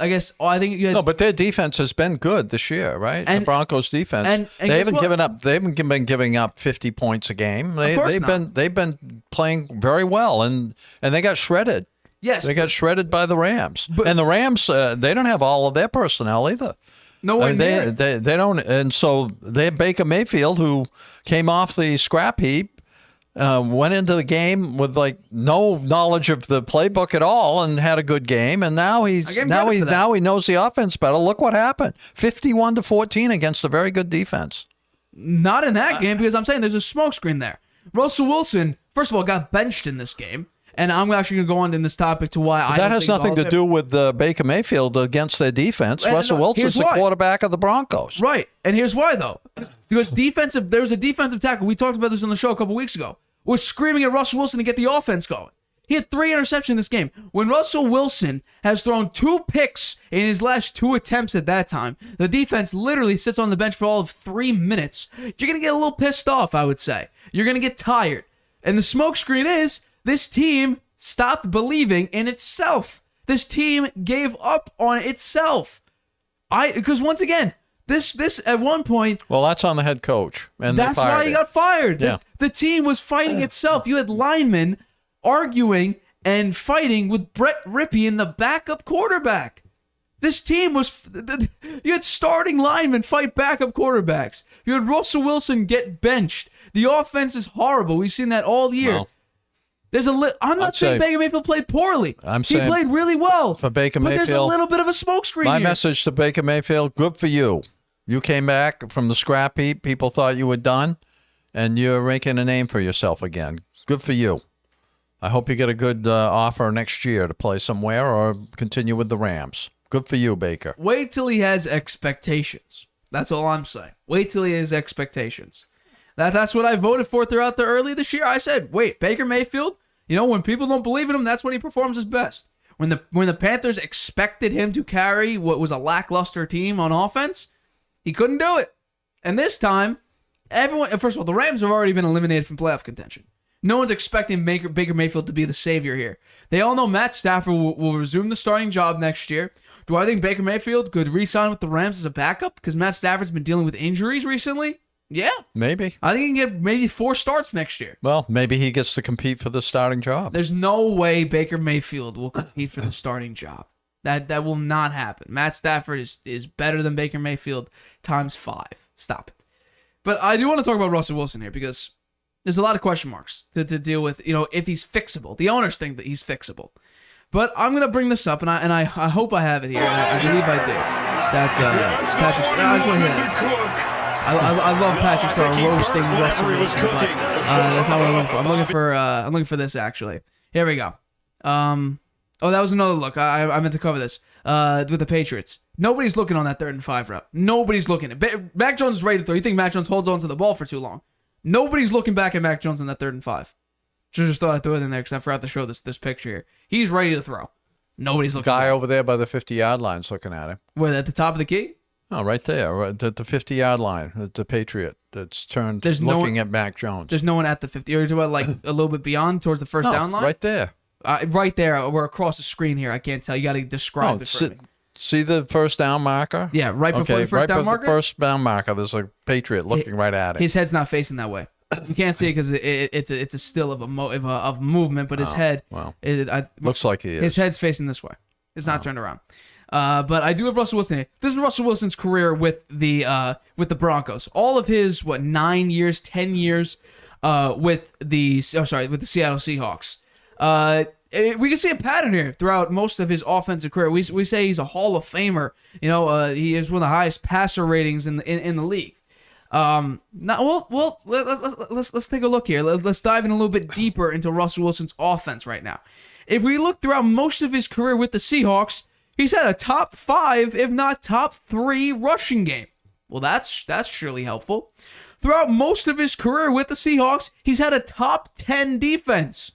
guess, I think you had. No, but their defense has been good this year, right? And, the Broncos defense. And they haven't given up. They haven't been giving up 50 points a game. They've been playing very well, and they got shredded. Yes, they got shredded by the Rams. And the Rams, they don't have all of their personnel either. No way near. They don't, and so they have Baker Mayfield, who came off the scrap heap. Went into the game with no knowledge of the playbook at all and had a good game, and now he knows the offense better. Look what happened: 51-14 against a very good defense. Not in that game, because I'm saying there's a smokescreen there. Russell Wilson, first of all, got benched in this game, and I'm actually going to go on in this topic to why that has nothing to do with Baker Mayfield against their defense. Russell Wilson's the quarterback of the Broncos, right? And here's why though, because there was a defensive tackle. We talked about this on the show a couple weeks ago. Was screaming at Russell Wilson to get the offense going. He had 3 interceptions in this game. When Russell Wilson has thrown 2 picks in his last 2 attempts at that time, the defense literally sits on the bench for all of 3 minutes. You're going to get a little pissed off, I would say. You're going to get tired. And the smokescreen is this team stopped believing in itself. This team gave up on itself. Because once again, This at one point, Well, that's on the head coach. And that's why he got fired. Yeah. The team was fighting itself. You had linemen arguing and fighting with Brett Rippey, the backup quarterback. This team was... You had starting linemen fight backup quarterbacks. You had Russell Wilson get benched. The offense is horrible. We've seen that all year. Well, I'm not saying Baker Mayfield played poorly. He played really well. For Baker but Mayfield, there's a little bit of a smokescreen my here. message to Baker Mayfield, good for you. You came back from the scrap heap. People thought you were done, and you're making a name for yourself again. Good for you. I hope you get a good offer next year to play somewhere or continue with the Rams. Good for you, Baker. Wait till he has expectations. That's all I'm saying. Wait till he has expectations. That's what I voted for throughout the early this year. I said, wait, Baker Mayfield, when people don't believe in him, that's when he performs his best. When the Panthers expected him to carry what was a lackluster team on offense, he couldn't do it. And this time, first of all, the Rams have already been eliminated from playoff contention. No one's expecting Baker Mayfield to be the savior here. They all know Matt Stafford will resume the starting job next year. Do I think Baker Mayfield could re-sign with the Rams as a backup because Matt Stafford's been dealing with injuries recently? Yeah. Maybe. I think he can get maybe 4 starts next year. Well, maybe he gets to compete for the starting job. There's no way Baker Mayfield will compete for the starting job. That will not happen. Matt Stafford is better than Baker Mayfield times 5. Stop it. But I do want to talk about Russell Wilson here because there's a lot of question marks to deal with, if he's fixable. The owners think that he's fixable. But I'm going to bring this up, and I hope I have it here. I believe I do. That's Patrick. I just want to hear that. I love Patrick Star roasting Russell Wilson, but that's not what I'm looking for. I'm looking for this, actually. Here we go. That was another look. I meant to cover this with the Patriots. Nobody's looking on that 3rd and 5 route. Nobody's looking. Mac Jones is ready to throw. You think Mac Jones holds on to the ball for too long? Nobody's looking back at Mac Jones on that 3rd and 5. Just thought I'd throw it in there because I forgot to show this picture here. He's ready to throw. Nobody's looking. Guy over there by the 50-yard line is looking at him. Where, at the top of the key? Oh, right there, right at the 50-yard line. The Patriot that's turned looking at Mac Jones. There's no one at the 50. Or about like a little bit beyond towards the first down line? Right there. Right there. We're across the screen here. I can't tell. You got to describe it for me. See the first down marker? Yeah, right before the first down marker? The first down marker, there's a Patriot looking right at it. His head's not facing that way. You can't see it because it's a still of movement, but his head looks like he is. His head's facing this way. It's not turned around. But I do have Russell Wilson here. This is Russell Wilson's career with the Broncos. All of his 10 years with the Seattle Seahawks. We can see a pattern here throughout most of his offensive career. We say he's a Hall of Famer. He is one of the highest passer ratings in the league. Let's take a look here. Let's dive in a little bit deeper into Russell Wilson's offense right now. If we look throughout most of his career with the Seahawks, he's had a top 5, if not top 3 rushing game. Well, that's surely helpful. Throughout most of his career with the Seahawks, he's had a top 10 defense.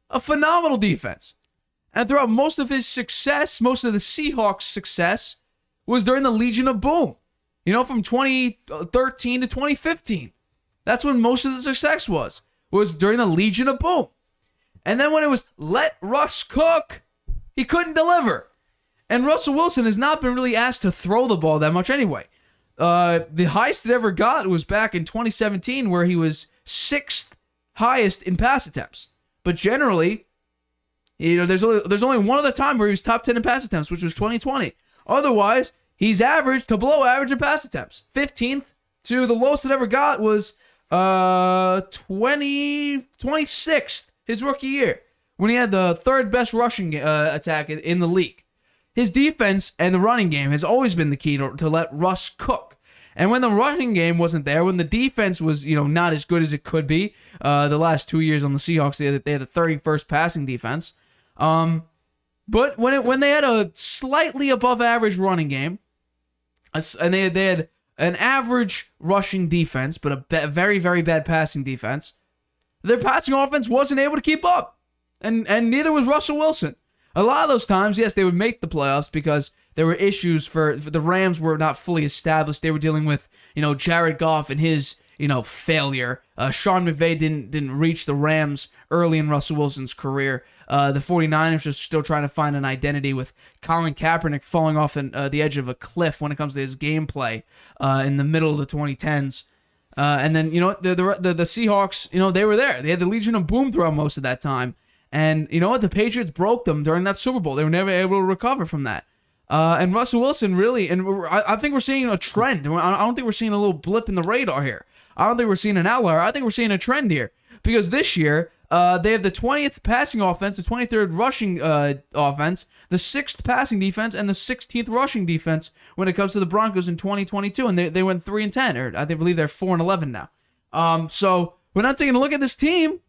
A phenomenal defense. And throughout most of his success, most of the Seahawks' success was during the Legion of Boom. From 2013 to 2015. That's when most of the success was during the Legion of Boom. And then when it was let Russ cook, he couldn't deliver. And Russell Wilson has not been really asked to throw the ball that much anyway. The highest it ever got was back in 2017 where he was 6th highest in pass attempts. But generally, there's only one other time where he was top 10 in pass attempts, which was 2020. Otherwise, he's average to below average in pass attempts. 15th to the lowest it ever got was 26th his rookie year when he had the 3rd best rushing attack in the league. His defense and the running game has always been the key to let Russ cook. And when the running game wasn't there, when the defense was not as good as it could be, the last 2 years on the Seahawks, they had the 31st passing defense. But when they had a slightly above average running game, and they had an average rushing defense, but a very, very bad passing defense, their passing offense wasn't able to keep up. And neither was Russell Wilson. A lot of those times, yes, they would make the playoffs because there were issues for the Rams were not fully established. They were dealing with, Jared Goff and his, failure. Sean McVay didn't reach the Rams early in Russell Wilson's career. The 49ers are still trying to find an identity with Colin Kaepernick falling off the edge of a cliff when it comes to his gameplay in the middle of the 2010s. And then, the Seahawks, they were there. They had the Legion of Boom throughout most of that time. And you know what? The Patriots broke them during that Super Bowl. They were never able to recover from that. And Russell Wilson really, and I think we're seeing a trend. I don't think we're seeing a little blip in the radar here. I don't think we're seeing an outlier. I think we're seeing a trend here. Because this year, they have the 20th passing offense, the 23rd rushing offense, the 6th passing defense, and the 16th rushing defense when it comes to the Broncos in 2022. And they went 3-10, or I believe they're 4-11 now. So we're not taking a look at this team.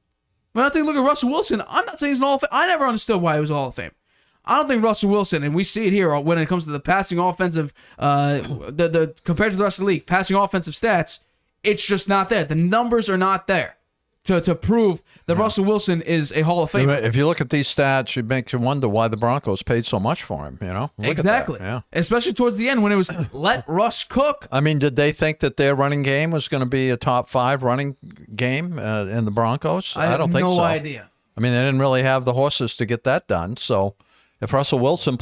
We're not taking a look at Russell Wilson. I'm not saying he's an Hall of Fame. I never understood why he was a Hall of Fame. I don't think Russell Wilson, and we see it here when it comes to the passing offensive, the compared to the rest of the league, passing offensive stats, it's just not there. The numbers are not there to prove that Russell Wilson is a Hall of Famer. If you look at these stats, it makes you wonder why the Broncos paid so much for him, Look exactly. At that. Yeah. Especially towards the end when it was let Russ cook. I mean, did they think that their running game was going to be a top 5 running game in the Broncos? I don't think so. no idea. I mean, they didn't really have the horses to get that done. So if Russell Wilson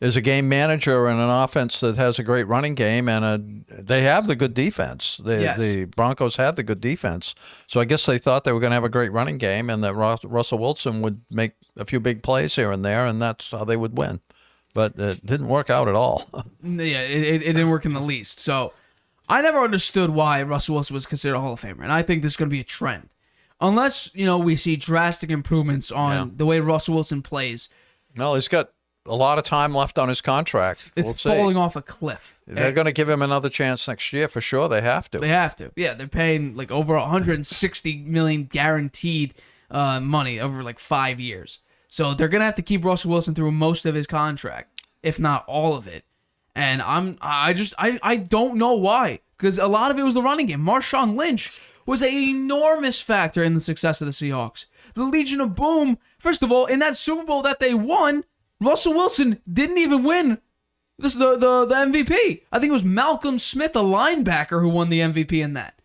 is a game manager in an offense that has a great running game and they have the good defense. The Broncos had the good defense. So I guess they thought they were going to have a great running game and that Russell Wilson would make a few big plays here and there, and that's how they would win. But it didn't work out at all. Yeah, it didn't work in the least. So I never understood why Russell Wilson was considered a Hall of Famer, and I think this is going to be a trend. Unless, we see drastic improvements on the way Russell Wilson plays. No, he's got a lot of time left on his contract. It's falling off a cliff. They're going to give him another chance next year for sure. They have to. They have to. Yeah, they're paying like over $160 million guaranteed money over like 5 years. So they're going to have to keep Russell Wilson through most of his contract, if not all of it. And I don't know why, because a lot of it was the running game. Marshawn Lynch was an enormous factor in the success of the Seahawks. The Legion of Boom, first of all, in that Super Bowl that they won, Russell Wilson didn't even win the MVP. I think it was Malcolm Smith, a linebacker, who won the MVP in that.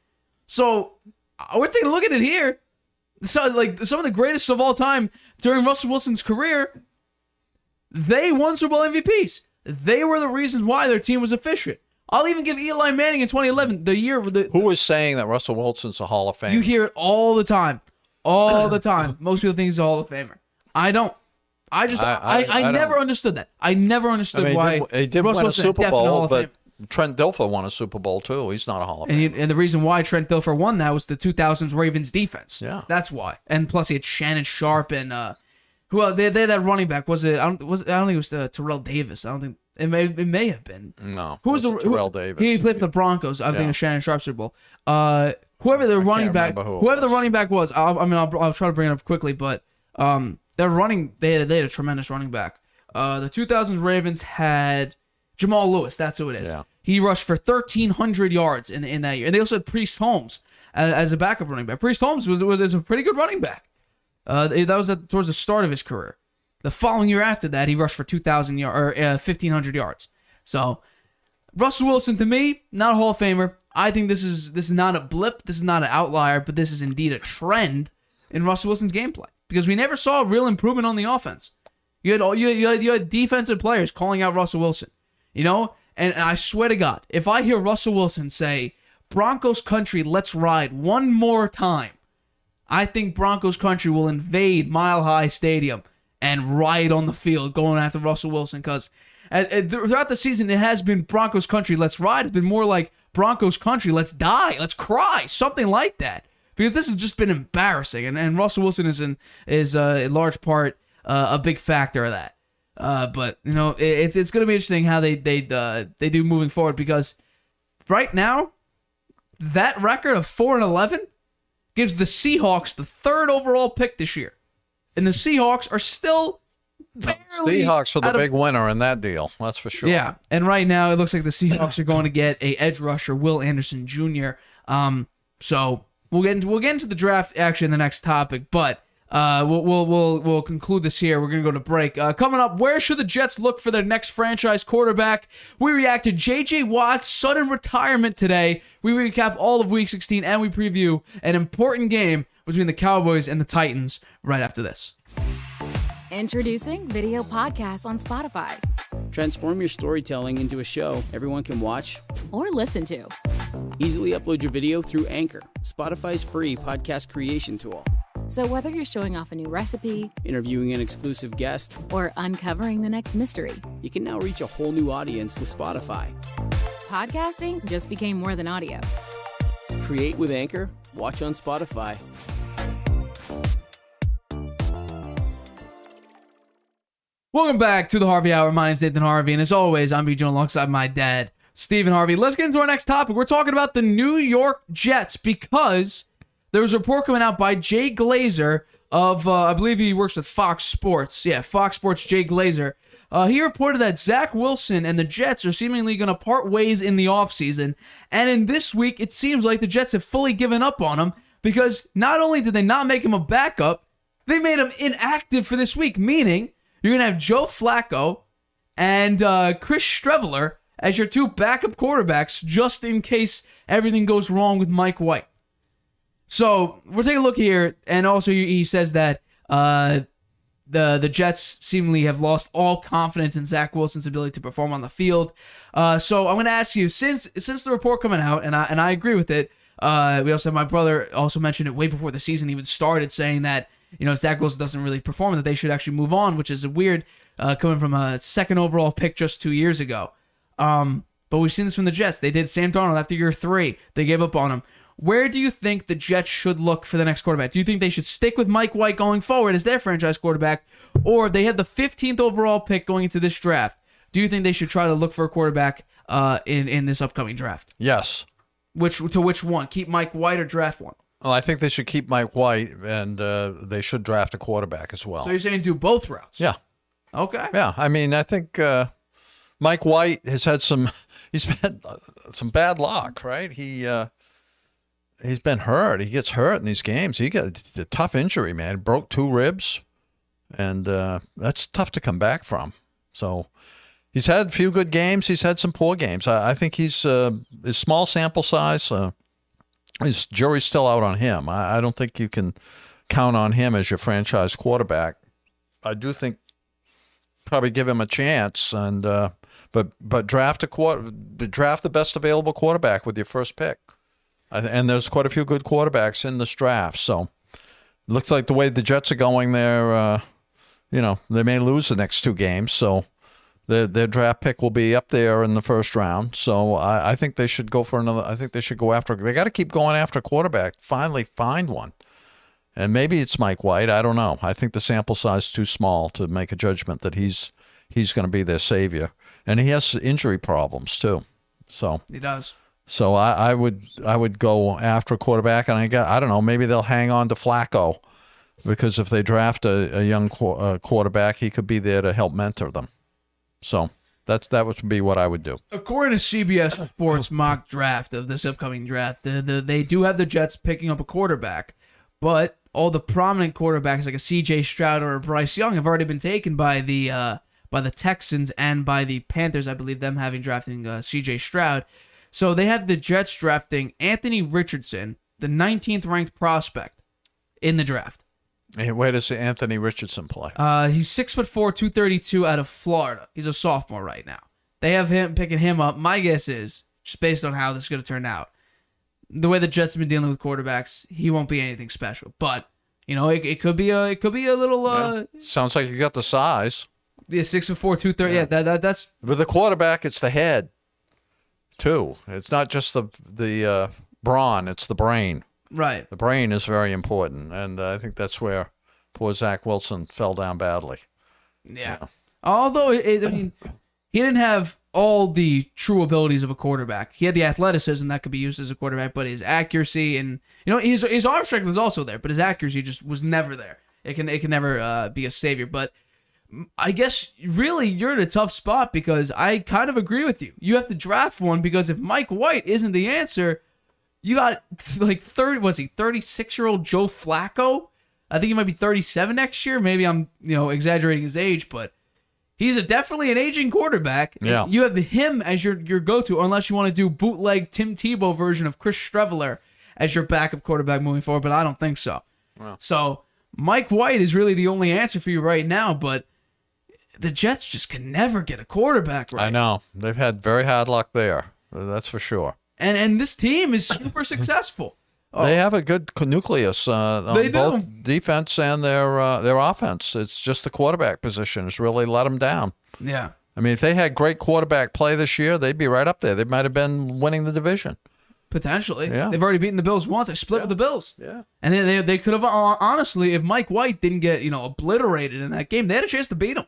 So we're taking a look at it here. So, like, some of the greatest of all time during Russell Wilson's career, they won Super Bowl MVPs. They were the reasons why their team was efficient. I'll even give Eli Manning in 2011, the year. Who was saying that Russell Wilson's a Hall of Famer? You hear it all the time. All the time. Most people think he's a Hall of Famer. I don't. I never understood that. I never understood why. He did win a Super Bowl, but Trent Dilfer won a Super Bowl too. He's not a Hall of Famer. And the reason why Trent Dilfer won that was the 2000s Ravens defense. Yeah, that's why. And plus, he had Shannon Sharp and who else? They had that running back. Was it? I don't think it was Terrell Davis. I don't think it may have been. No, who was Terrell Davis? He played for the Broncos. I think it was Shannon Sharp Super Bowl. Whoever the running back was, I'll try to bring it up quickly, but they had a tremendous running back. The 2000s Ravens had Jamal Lewis. That's who it is. Yeah. He rushed for 1,300 yards in that year. And they also had Priest Holmes as a backup running back. Priest Holmes was a pretty good running back. That was towards the start of his career. The following year after that, he rushed for 1,500 yards. So Russell Wilson, to me, not a Hall of Famer. I think this is not a blip. This is not an outlier, but this is indeed a trend in Russell Wilson's gameplay. Because we never saw real improvement on the offense. You had defensive players calling out Russell Wilson, And I swear to God, if I hear Russell Wilson say, "Broncos country, let's ride" one more time, I think Broncos country will invade Mile High Stadium and ride on the field going after Russell Wilson. Because throughout the season, it has been Broncos country, let's ride. It's been more like Broncos country, let's die, let's cry, something like that. Because this has just been embarrassing, and Russell Wilson is in large part a big factor of that. But it's going to be interesting how they do moving forward, because right now that record of 4-11 gives the Seahawks the 3rd overall pick this year, and the Seahawks are still barely. Seahawks were the big winner in that deal, that's for sure. Yeah, and right now it looks like the Seahawks are going to get a edge rusher, Will Anderson Jr. So. We'll get into the draft actually in the next topic, but we'll conclude this here. We're gonna go to break. Coming up, where should the Jets look for their next franchise quarterback? We react to J.J. Watt's sudden retirement today. We recap all of Week 16 and we preview an important game between the Cowboys and the Titans right after this. Introducing video podcasts on Spotify. Transform your storytelling into a show everyone can watch Or listen to. Easily upload your video through Anchor, Spotify's free podcast creation tool. So whether you're showing off a new recipe, Interviewing an exclusive guest, or uncovering the next mystery, you can now reach a whole new audience with Spotify. podcasting just became more than audio. Create with Anchor, watch on Spotify. Welcome back to the Harvey Hour. My name's Nathan Harvey, and as always, I'm being joined alongside my dad, Stephen Harvey. Let's get into our next topic. We're talking about the New York Jets because there was a report coming out by Jay Glazer of, I believe he works with Fox Sports. Yeah, Fox Sports, Jay Glazer. He reported that Zach Wilson and the Jets are seemingly going to part ways in the offseason. And in this week, it seems like the Jets have fully given up on him because not only did they not make him a backup, they made him inactive for this week, meaning you're going to have Joe Flacco and Chris Streveler as your two backup quarterbacks just in case everything goes wrong with Mike White. So we're taking a look here, and also he says that the Jets seemingly have lost all confidence in Zach Wilson's ability to perform on the field. So I'm going to ask you, since the report coming out, and I agree with it, we also have my brother also mentioned it way before the season even started, saying that Zach Wilson doesn't really perform, that they should actually move on, which is weird coming from a second overall pick just 2 years ago. But we've seen this from the Jets. They did Sam Darnold after year 3. They gave up on him. Where do you think the Jets should look for the next quarterback? Do you think they should stick with Mike White going forward as their franchise quarterback, or they had the 15th overall pick going into this draft? Do you think they should try to look for a quarterback in this upcoming draft? Yes. Which one? Keep Mike White or draft one? Well, I think they should keep Mike White, and they should draft a quarterback as well. So you're saying do both routes? Yeah. Okay. Yeah. I mean, I think Mike White has had he's had some bad luck, right? He's been hurt. He gets hurt in these games. He got a tough injury, man. Broke 2 ribs, and that's tough to come back from. So he's had a few good games. He's had some poor games. I think his small sample size. His jury's still out on him. I don't think you can count on him as your franchise quarterback. I do think probably give him a chance, and but draft the best available quarterback with your first pick. And there's quite a few good quarterbacks in this draft. So it looks like the way the Jets are going, they may lose the next 2 games. So their draft pick will be up there in the first round. So I think they should go for another. I think they should go after. They got to keep going after a quarterback. Finally find one. And maybe it's Mike White. I don't know. I think the sample size is too small to make a judgment that he's going to be their savior. And he has injury problems too. So He does. So I would go after a quarterback, and I don't know, maybe they'll hang on to Flacco, because if they draft a young quarterback, he could be there to help mentor them. So that would be what I would do. According to CBS Sports mock draft of this upcoming draft, they do have the Jets picking up a quarterback, but all the prominent quarterbacks like a C.J. Stroud or a Bryce Young have already been taken by the Texans and by the Panthers. I believe them having drafting C.J. Stroud. So they have the Jets drafting Anthony Richardson, the 19th ranked prospect in the draft. Hey, where does Anthony Richardson play? He's 6'4", 232 out of Florida. He's a sophomore right now. They have him picking him up. My guess is, just based on how this is going to turn out, the way the Jets have been dealing with quarterbacks, he won't be anything special. But it could be a little. Sounds like you got the size. Yeah, 6'4", 230. Yeah, that's. With the quarterback, it's the head, too. It's not just the brawn; it's the brain. Right. The brain is very important, and I think that's where poor Zach Wilson fell down badly. Yeah. Although, he didn't have all the true abilities of a quarterback. He had the athleticism that could be used as a quarterback, but his accuracy and his arm strength was also there, but his accuracy just was never there. It can never be a savior. But I guess really you're in a tough spot because I kind of agree with you. You have to draft one because if Mike White isn't the answer, you got like 36-year-old Joe Flacco? I think he might be 37 next year. Maybe I'm exaggerating his age, but he's definitely an aging quarterback. Yeah. You have him as your go-to, unless you want to do bootleg Tim Tebow version of Chris Streveler as your backup quarterback moving forward, but I don't think so. Wow. So Mike White is really the only answer for you right now, but the Jets just can never get a quarterback right. I know. They've had very hard luck there. That's for sure. And this team is super successful. They have a good nucleus on They both do. defense and their offense. It's just the quarterback position has really let them down. Yeah. I mean, if they had great quarterback play this year, they'd be right up there. They might have been winning the division. Potentially. Yeah. They've already beaten the Bills once. They split with the Bills. Yeah. And they could have, honestly, if Mike White didn't get, obliterated in that game, they had a chance to beat him.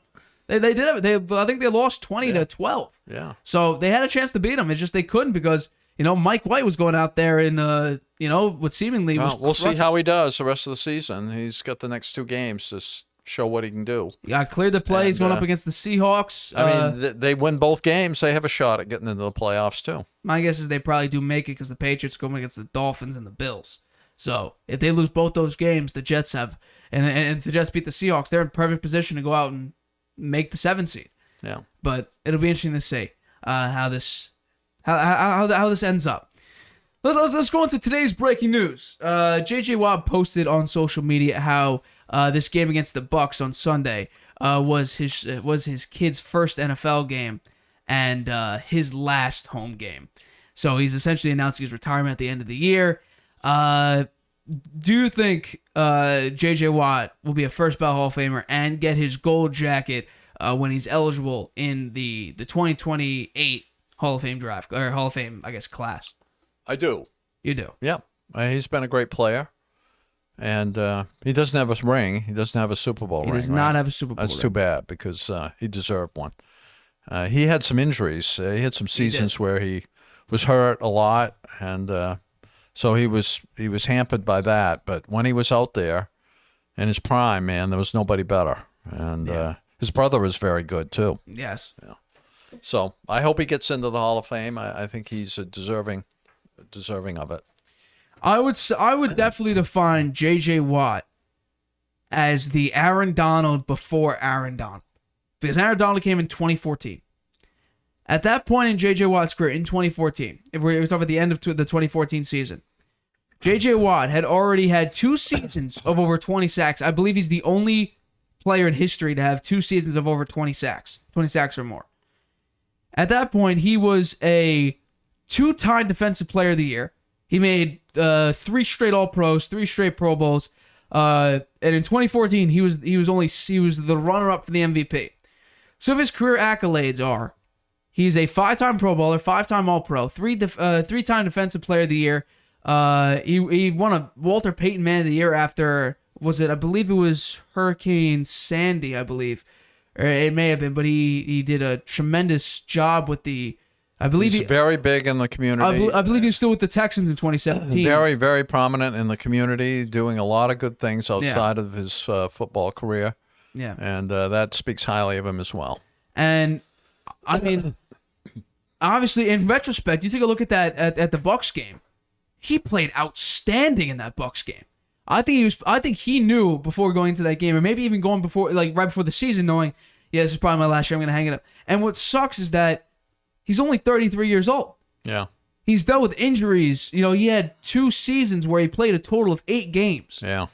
They did have, I think they lost 20-12. Yeah. So they had a chance to beat him. It's just they couldn't because, Mike White was going out there and, what seemingly was. Well, we'll see how he does the rest of the season. He's got the next 2 games to show what he can do. Yeah, cleared the play. He's going up against the Seahawks. I mean, they win both games. They have a shot at getting into the playoffs, too. My guess is they probably do make it because the Patriots go against the Dolphins and the Bills. So if they lose both those games, the Jets have, and if the Jets beat the Seahawks, they're in perfect position to go out and make the 7th seed. Yeah. But it'll be interesting to see how this ends up. Let's go into today's breaking news. J.J. Watt posted on social media how this game against the Bucs on Sunday was his kid's first NFL game and his last home game. So he's essentially announcing his retirement at the end of the year. Do you think J.J. Watt will be a first ballot Hall of Famer and get his gold jacket when he's eligible in the 2028 Hall of Fame draft, or Hall of Fame, I guess, class? I do. You do. Yeah. He's been a great player. And he doesn't have a ring. He doesn't have a Super Bowl ring. He does not have a Super Bowl That's ring. too bad because he deserved one. He had some injuries. He had some seasons where he was hurt a lot, and so he was hampered by that. But when he was out there in his prime, man, there was nobody better. And his brother is very good too. Yes. Yeah. So I hope he gets into the Hall of Fame. I think he's deserving of it. I would definitely define J.J. Watt as the Aaron Donald before Aaron Donald. Because Aaron Donald came in 2014. At that point in J.J. Watt's career, in 2014, if we're talking about the end of the 2014 season, J.J. Watt had already had 2 seasons of over 20 sacks. I believe he's the only player in history to have 2 seasons of over 20 sacks or more. At that point, he was a 2-time Defensive Player of the Year. He made 3 straight All-Pros, 3 straight Pro Bowls, and in 2014 he was the runner-up for the MVP. So if his career accolades are, he's a 5-time Pro Bowler, 5-time All-Pro, 3-time Defensive Player of the Year. He won a Walter Payton Man of the Year after I believe it was Hurricane Sandy, I believe, or it may have been, but he did a tremendous job with the. I believe he's very big in the community. I believe he was still with the Texans in 2017. Very, very prominent in the community, doing a lot of good things outside of his football career. Yeah. And that speaks highly of him as well. And, I mean, obviously, in retrospect, you take a look at that at the Bucs game. He played outstanding in that Bucs game. I think he knew before going into that game, or maybe even going before, like right before the season, knowing, this is probably my last year, I'm going to hang it up. And what sucks is that he's only 33 years old. Yeah. He's dealt with injuries. He had 2 seasons where he played a total of 8 games. Yeah.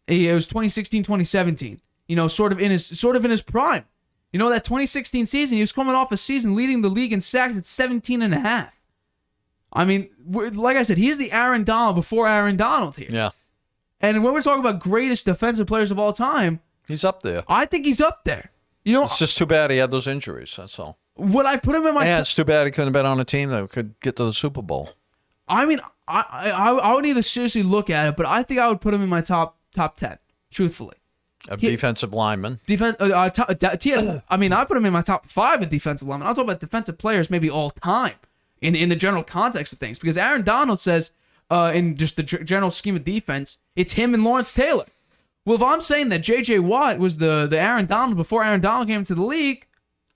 It was 2016, 2017. Sort of in his prime. That 2016 season, he was coming off a season leading the league in sacks at 17.5. I mean, like I said, he's the Aaron Donald before Aaron Donald here. Yeah. And when we're talking about greatest defensive players of all time, he's up there. I think he's up there. It's just too bad he had those injuries. That's all. Would I put him in my? Yeah, it's too bad he couldn't have been on a team that could get to the Super Bowl. I mean, I would need to seriously look at it, but I think I would put him in my top 10, truthfully. Defensive lineman. I mean, I put him in my top 5 of defensive linemen. I'll talk about defensive players maybe all time in the general context of things. Because Aaron Donald says, in just the general scheme of defense, it's him and Lawrence Taylor. Well, if I'm saying that J.J. Watt was the Aaron Donald before Aaron Donald came into the league,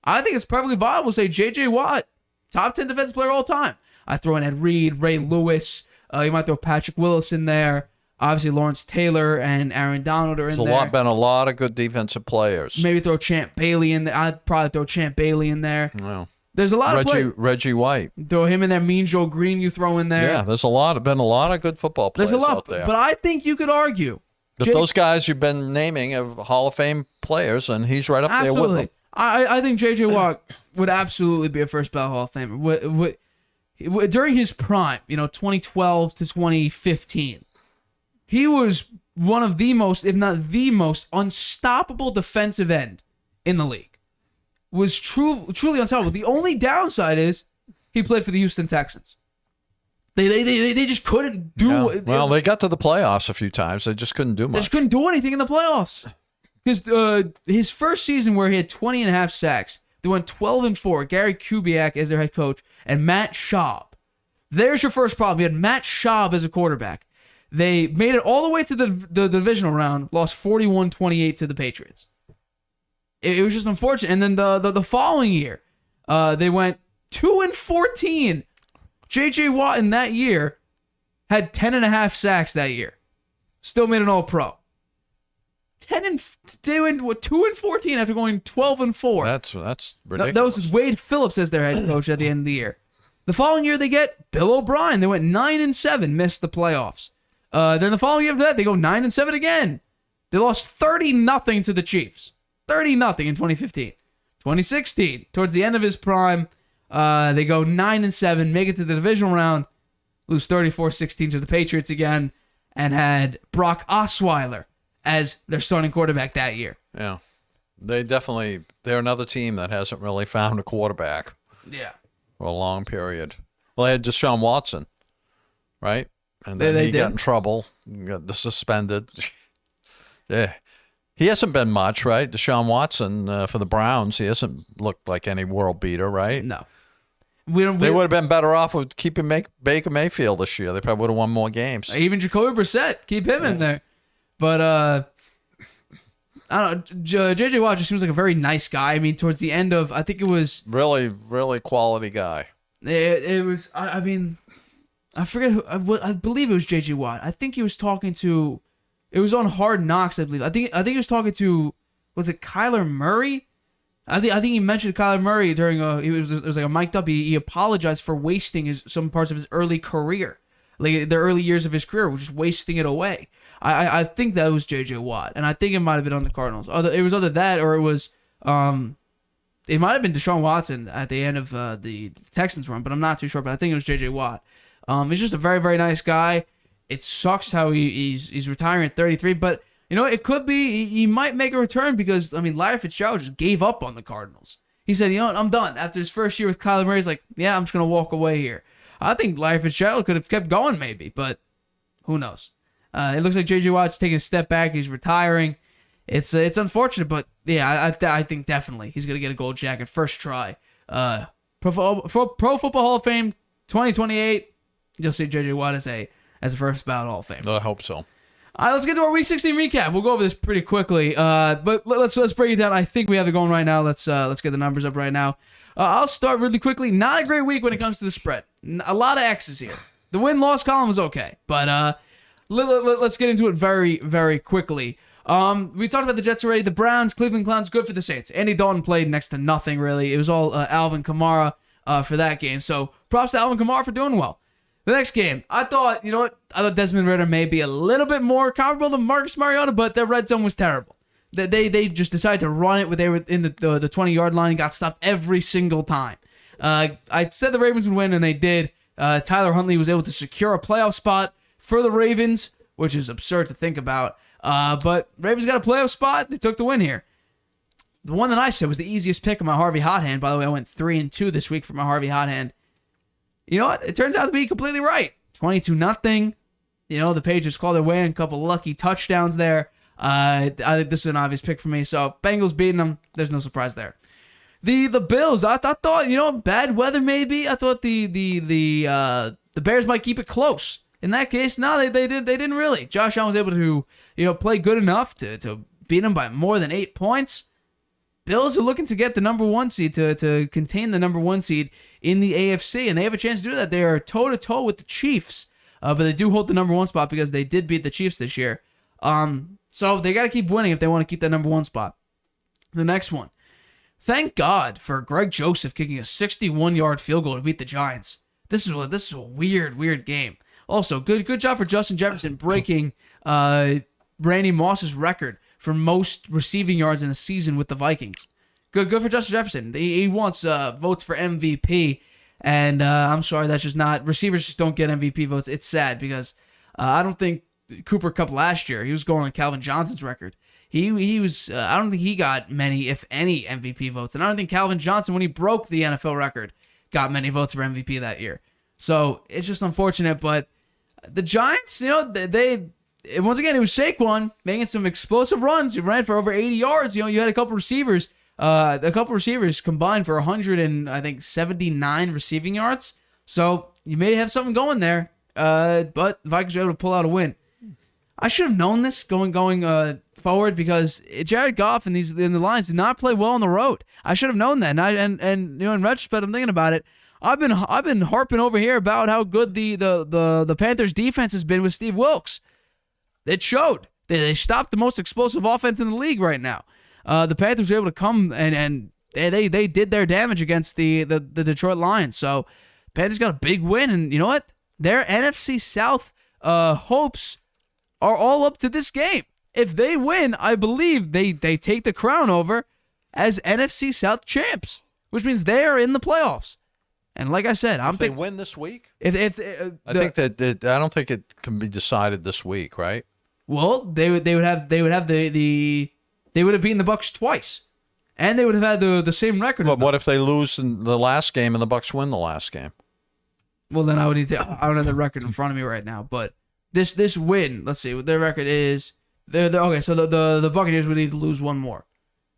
I think it's perfectly viable to say J.J. Watt, top 10 defensive player all time. I throw in Ed Reed, Ray Lewis. You might throw Patrick Willis in there. Obviously, Lawrence Taylor and Aaron Donald are in there. There's been a lot of good defensive players. Maybe throw Champ Bailey in there. I'd probably throw Champ Bailey in there. Wow. There's a lot of Reggie White. Throw him in there. Mean Joe Green you throw in there. Yeah, there's been a lot of good football players out there. But I think you could argue. But those guys you've been naming are Hall of Fame players, and he's right up there with them. I think J.J. Watt would absolutely be a first ballot Hall of Famer. During his prime, 2012 to 2015, he was one of the most, if not the most, unstoppable defensive end in the league. Was truly unstoppable. The only downside is he played for the Houston Texans. They just couldn't do it. Well, they got to the playoffs a few times. They just couldn't do much. They just couldn't do anything in the playoffs. Because his first season where he had 20 and a half sacks, they went 12-4. Gary Kubiak as their head coach and Matt Schaub. There's your first problem. You had Matt Schaub as a quarterback. They made it all the way to the divisional round, lost 41-28 to the Patriots. It was just unfortunate. And then the following year, they went 2-14. J.J. Watt in that year had 10 and a half sacks that year. Still made an All-Pro. They went 2-14 after going 12-4. That's ridiculous. That was Wade Phillips as their head coach at the end of the year. The following year they get Bill O'Brien. They went 9-7, missed the playoffs. Then the following year after that they go 9-7 again. They lost 30-0 to the Chiefs. 30-0 in 2015. 2016, towards the end of his prime, they go 9-7, make it to the divisional round, lose 34-16 to the Patriots again, and had Brock Osweiler as their starting quarterback that year. Yeah. They're another team that hasn't really found a quarterback. Yeah. For a long period. Well, they had Deshaun Watson, right? And then they got in trouble, got suspended. Yeah. He hasn't been much, right? Deshaun Watson for the Browns, he hasn't looked like any world beater, right? No. They would have been better off with keeping Baker Mayfield this year. They probably would have won more games. Even Jacoby Brissett, keep him in there. But I don't know. J.J. Watt just seems like a very nice guy. I mean, towards the end of, I think it was really, really quality guy. It was. I mean, I forget who. I believe it was J.J. Watt. I think he was talking to. It was on Hard Knocks, I believe. I think he was talking to. Was it Kyler Murray? I think he mentioned Kyler Murray during it was like a mic'd up. He apologized for wasting some parts of his early career, like the early years of his career, just wasting it away. I think that was J.J. Watt, and I think it might have been on the Cardinals. It was either that or it was it might have been Deshaun Watson at the end of the Texans run, but I'm not too sure. But I think it was J.J. Watt. He's just a very, very nice guy. It sucks how he's retiring at 33, but it could be he might make a return because Larry Fitzgerald just gave up on the Cardinals. He said, I'm done. After his first year with Kyler Murray, he's like, yeah, I'm just gonna walk away here. I think Larry Fitzgerald could have kept going maybe, but who knows? It looks like J.J. Watt's taking a step back. He's retiring. It's unfortunate, but yeah, I think definitely he's gonna get a gold jacket first try. Pro Football Hall of Fame 2028. You'll see J.J. Watt as a first ballot Hall of Fame. I hope so. All right, let's get to our Week 16 recap. We'll go over this pretty quickly, but let's break it down. I think we have it going right now. Let's get the numbers up right now. I'll start really quickly. Not a great week when it comes to the spread. A lot of X's here. The win-loss column was okay, but let's get into it very, very quickly. We talked about the Jets already. The Browns, Cleveland Clowns, good for the Saints. Andy Dalton played next to nothing, really. It was all Alvin Kamara for that game. So props to Alvin Kamara for doing well. The next game, I thought Desmond Ridder may be a little bit more comparable to Marcus Mariota, but their red zone was terrible. They just decided to run it when they were in the 20-yard line and got stopped every single time. I said the Ravens would win, and they did. Tyler Huntley was able to secure a playoff spot for the Ravens, which is absurd to think about. But Ravens got a playoff spot. They took the win here. The one that I said was the easiest pick of my Harvey Hot Hand. By the way, I went 3-2 this week for my Harvey Hot Hand. You know what? It turns out to be completely right. 22-0. The Patriots called their way in, a couple lucky touchdowns there. I think this is an obvious pick for me. So Bengals beating them. There's no surprise there. The Bills. I thought bad weather maybe. I thought the Bears might keep it close. In that case, no, they didn't really. Josh Allen was able to play good enough to beat them by more than 8 points. Bills are looking to get the number 1 seed to contain the number 1 seed in the AFC, and they have a chance to do that. They are toe-to-toe with the Chiefs, but they do hold the number 1 spot because they did beat the Chiefs this year. So they got to keep winning if they want to keep that number 1 spot. The next one, Thank God for Greg Joseph kicking a 61-yard field goal to beat the Giants. This is a weird game. Also, good job for Justin Jefferson breaking Randy Moss's record for most receiving yards in a season with the Vikings. Good for Justin Jefferson. He wants votes for MVP, and I'm sorry, that's just not. Receivers just don't get MVP votes. It's sad because I don't think Cooper Kupp last year, he was going on Calvin Johnson's record. He was. I don't think he got many, if any, MVP votes, and I don't think Calvin Johnson, when he broke the NFL record, got many votes for MVP that year. So it's just unfortunate, but the Giants, they once again, it was Saquon making some explosive runs. He ran for over 80 yards. You had a couple receivers combined for 179 receiving yards. So you may have something going there. But the Vikings were able to pull out a win. I should have known this going forward because Jared Goff and the Lions did not play well on the road. I should have known that. And in retrospect, I'm thinking about it. I've been harping over here about how good the Panthers defense has been with Steve Wilkes. It showed. They stopped the most explosive offense in the league right now. The Panthers were able to come and they did their damage against the Detroit Lions. So Panthers got a big win, and you know what? Their NFC South hopes are all up to this game. If they win, I believe they take the crown over as NFC South champs, which means they are in the playoffs. And like I said, if they win this week, I think that I don't think it can be decided this week, right? Well, they would have beaten the Bucs twice, and they would have had the same record. But what if they lose in the last game and the Bucs win the last game? Well, then I would need to. I don't have the record in front of me right now, but this win. Let's see what their record is. They're okay. So the Buccaneers would need to lose one more,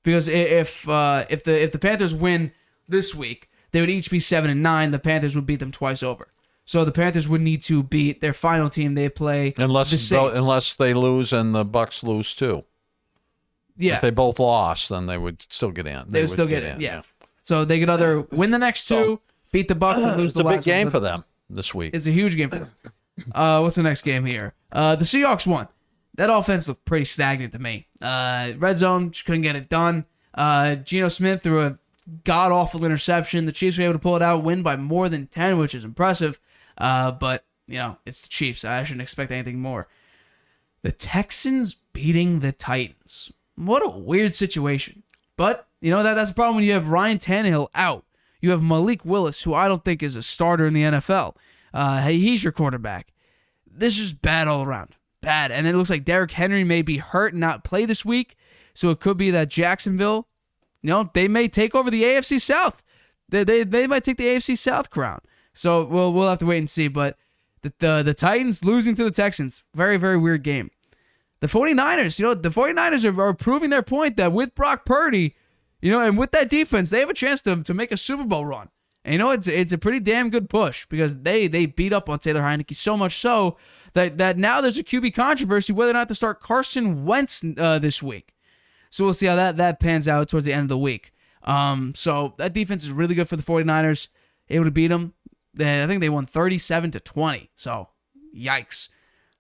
because if the Panthers win this week, they would each be 7-9. The Panthers would beat them twice over. So the Panthers would need to beat their final team. They play unless the Saints. Unless they lose and the Bucs lose too. Yeah. If they both lost, then they would still get in. They would still get in. Yeah. So they could either win the next two, beat the Bucs, and lose the last. It's a big game for them this week. It's a huge game for them. What's the next game here? The Seahawks won. That offense looked pretty stagnant to me. Red zone, just couldn't get it done. Geno Smith threw a god-awful interception. The Chiefs were able to pull it out, win by more than 10, which is impressive. But, it's the Chiefs. I shouldn't expect anything more. The Texans beating the Titans. What a weird situation. But, that's the problem when you have Ryan Tannehill out. You have Malik Willis, who I don't think is a starter in the NFL. He's your quarterback. This is bad all around. Bad. And it looks like Derrick Henry may be hurt and not play this week. So it could be that Jacksonville, they may take over the AFC South. They might take the AFC South crown. So we'll have to wait and see. But the Titans losing to the Texans, very, very weird game. The 49ers, the 49ers are proving their point that with Brock Purdy, and with that defense, they have a chance to make a Super Bowl run. And it's a pretty damn good push because they beat up on Taylor Heineke so much so that now there's a QB controversy whether or not to start Carson Wentz this week. So we'll see how that pans out towards the end of the week. So that defense is really good for the 49ers. Able to beat them. I think they won 37-20. So yikes.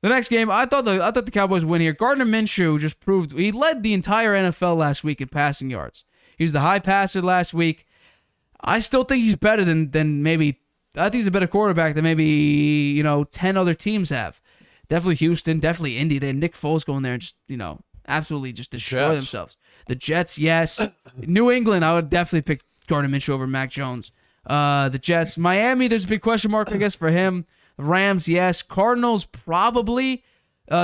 The next game, I thought the Cowboys win here. Gardner Minshew just proved he led the entire NFL last week in passing yards. He was the high passer last week. I still think he's better than maybe. I think he's a better quarterback than maybe 10 other teams have. Definitely Houston, definitely Indy. They had Nick Foles going there and just absolutely just destroy themselves. The Jets, yes. New England, I would definitely pick Gardner Minshew over Mac Jones. The Jets, Miami, there's a big question mark I guess for him. The Rams, yes. Cardinals, probably.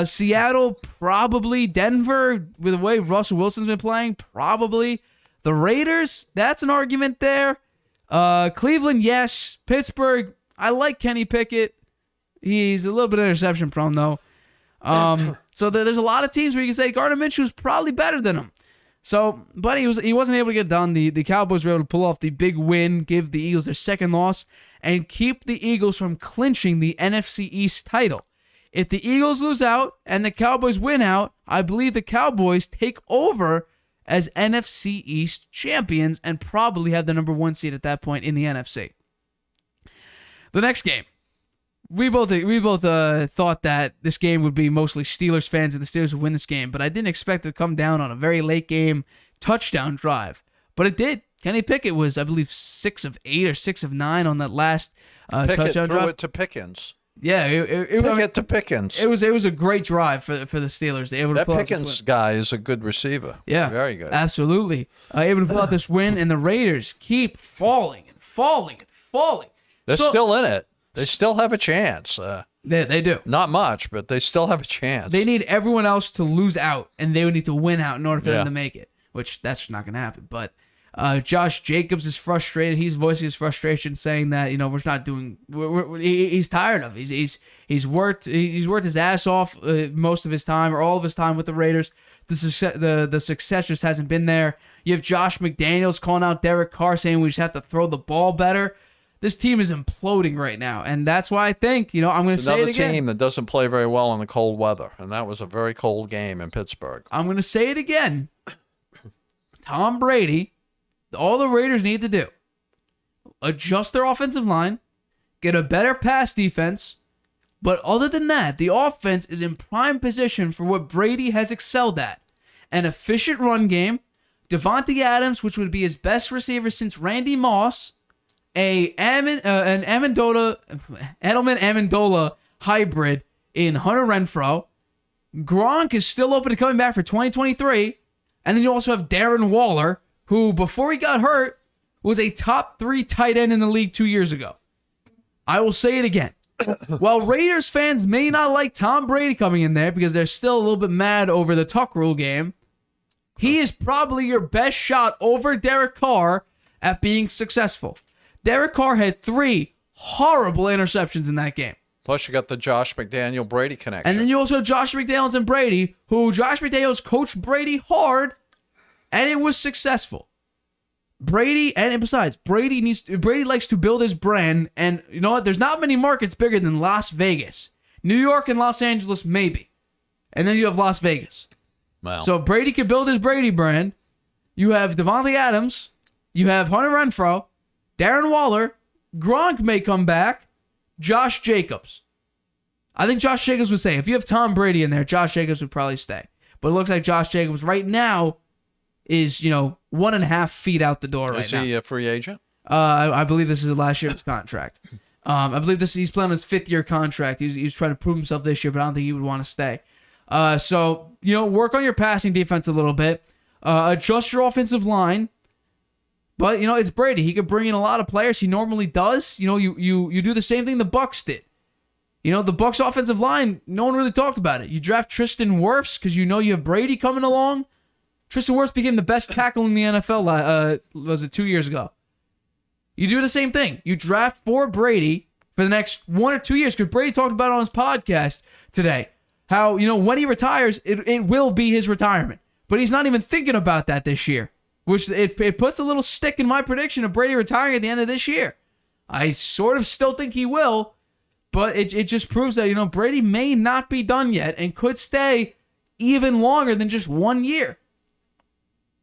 Seattle, probably. Denver, with the way Russell Wilson's been playing, probably. The Raiders, that's an argument there. Cleveland, yes. Pittsburgh, I like Kenny Pickett. He's a little bit interception prone, though. So there's a lot of teams where you can say Gardner Minshew's probably better than him. So, but he wasn't able to get it done. The Cowboys were able to pull off the big win, give the Eagles their second loss, and keep the Eagles from clinching the NFC East title. If the Eagles lose out and the Cowboys win out, I believe the Cowboys take over as NFC East champions and probably have the number 1 seed at that point in the NFC. The next game. We both thought that this game would be mostly Steelers fans and the Steelers would win this game, but I didn't expect it to come down on a very late game touchdown drive. But it did. Kenny Pickett was, I believe, 6 of 8 or 6 of 9 on that last Pickett touchdown threw drive. it to Pickens. Yeah, Pickett to Pickens. It was a great drive for the Steelers. They were able to That pull out this Pickens win. guy is a good receiver. Yeah, Very good. Absolutely, able to pull out this win, and the Raiders keep falling and falling and falling. They're So- still in it. They still have a chance. They do. Not much, but they still have a chance. They need everyone else to lose out, and they would need to win out in order for Yeah. them to make it, which that's not going to happen. But Josh Jacobs is frustrated. He's voicing his frustration, saying that we're not doing. He's tired of it. He's worked his ass off most of his time or all of his time with the Raiders. The success just hasn't been there. You have Josh McDaniels calling out Derek Carr, saying we just have to throw the ball better. This team is imploding right now, and that's why I think I'm going to It's say it another again. team that doesn't play very well in the cold weather, and that was a very cold game in Pittsburgh. I'm going to say it again. Tom Brady, all the Raiders need to do, adjust their offensive line, get a better pass defense, but other than that, the offense is in prime position for what Brady has excelled at. An efficient run game, Devontae Adams, which would be his best receiver since Randy Moss, an Edelman-Amendola hybrid in Hunter Renfrow. Gronk is still open to coming back for 2023. And then you also have Darren Waller, who, before he got hurt, was a top 3 tight end in the league 2 years ago. I will say it again. While Raiders fans may not like Tom Brady coming in there because they're still a little bit mad over the Tuck Rule game, he is probably your best shot over Derek Carr at being successful. Derek Carr had 3 horrible interceptions in that game. Plus, you got the Josh McDaniel Brady connection. And then you also have Josh McDaniels and Brady, who Josh McDaniels coached Brady hard, and it was successful. Brady, and besides, Brady likes to build his brand, and you know what? There's not many markets bigger than Las Vegas. New York and Los Angeles, maybe. And then you have Las Vegas. Wow. So Brady could build his Brady brand. You have Devontae Adams. You have Hunter Renfrow. Darren Waller. Gronk may come back. Josh Jacobs. I think Josh Jacobs would stay. If you have Tom Brady in there, Josh Jacobs would probably stay. But it looks like Josh Jacobs right now is, 1.5 feet out the door right now. Is he a free agent? I believe this is the last year of his contract. I believe he's playing his 5th-year contract. He's trying to prove himself this year, but I don't think he would want to stay. So, work on your passing defense a little bit. Adjust your offensive line. But, it's Brady. He could bring in a lot of players. He normally does. You do the same thing the Bucs did. The Bucs offensive line, no one really talked about it. You draft Tristan Wirfs because you have Brady coming along. Tristan Wirfs became the best tackle in the NFL, was it 2 years ago? You do the same thing. You draft for Brady for the next 1 or 2 years because Brady talked about it on his podcast today. How, when he retires, it will be his retirement. But he's not even thinking about that this year. Which it puts a little stick in my prediction of Brady retiring at the end of this year. I sort of still think he will, but it just proves that, Brady may not be done yet and could stay even longer than just 1 year.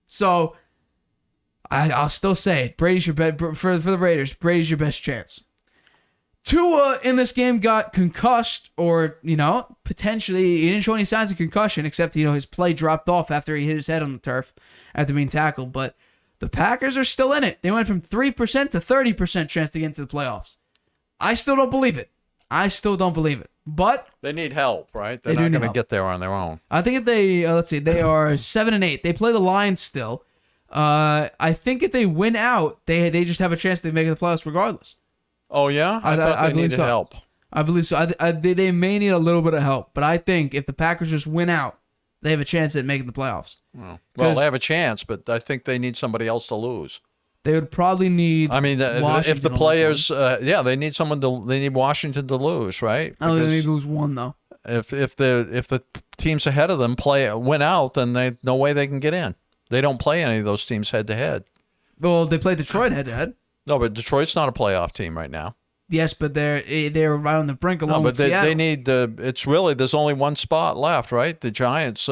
So, I'll still say it. Brady's your for the Raiders, Brady's your best chance. Tua in this game got concussed, or, potentially, he didn't show any signs of concussion, except, his play dropped off after he hit his head on the turf after being tackled. But the Packers are still in it. They went from 3% to 30% chance to get into the playoffs. I still don't believe it. But They need help, right? They're They do not need going to help. get there on their own. I think if they, they are 7-8. They play the Lions still. I think if they win out, they just have a chance to make the playoffs regardless. Oh, yeah? I thought they believe needed so. help. I believe so. They may need a little bit of help, but I think if the Packers just win out, they have a chance at making the playoffs. Well, 'Cause they have a chance, but I think they need somebody else to lose. They would probably need. I mean, if Washington the on this players, they need they need Washington to lose, right? one. I don't think they Because need to lose one though. if the teams ahead of them win out, then they no way they can get in. They don't play any of those teams head to head. Well, they play Detroit head to head. No, but Detroit's not a playoff team right now. Yes, but they're right on the brink along No, but with Seattle. they need it's really there's only one spot left, right? The Giants.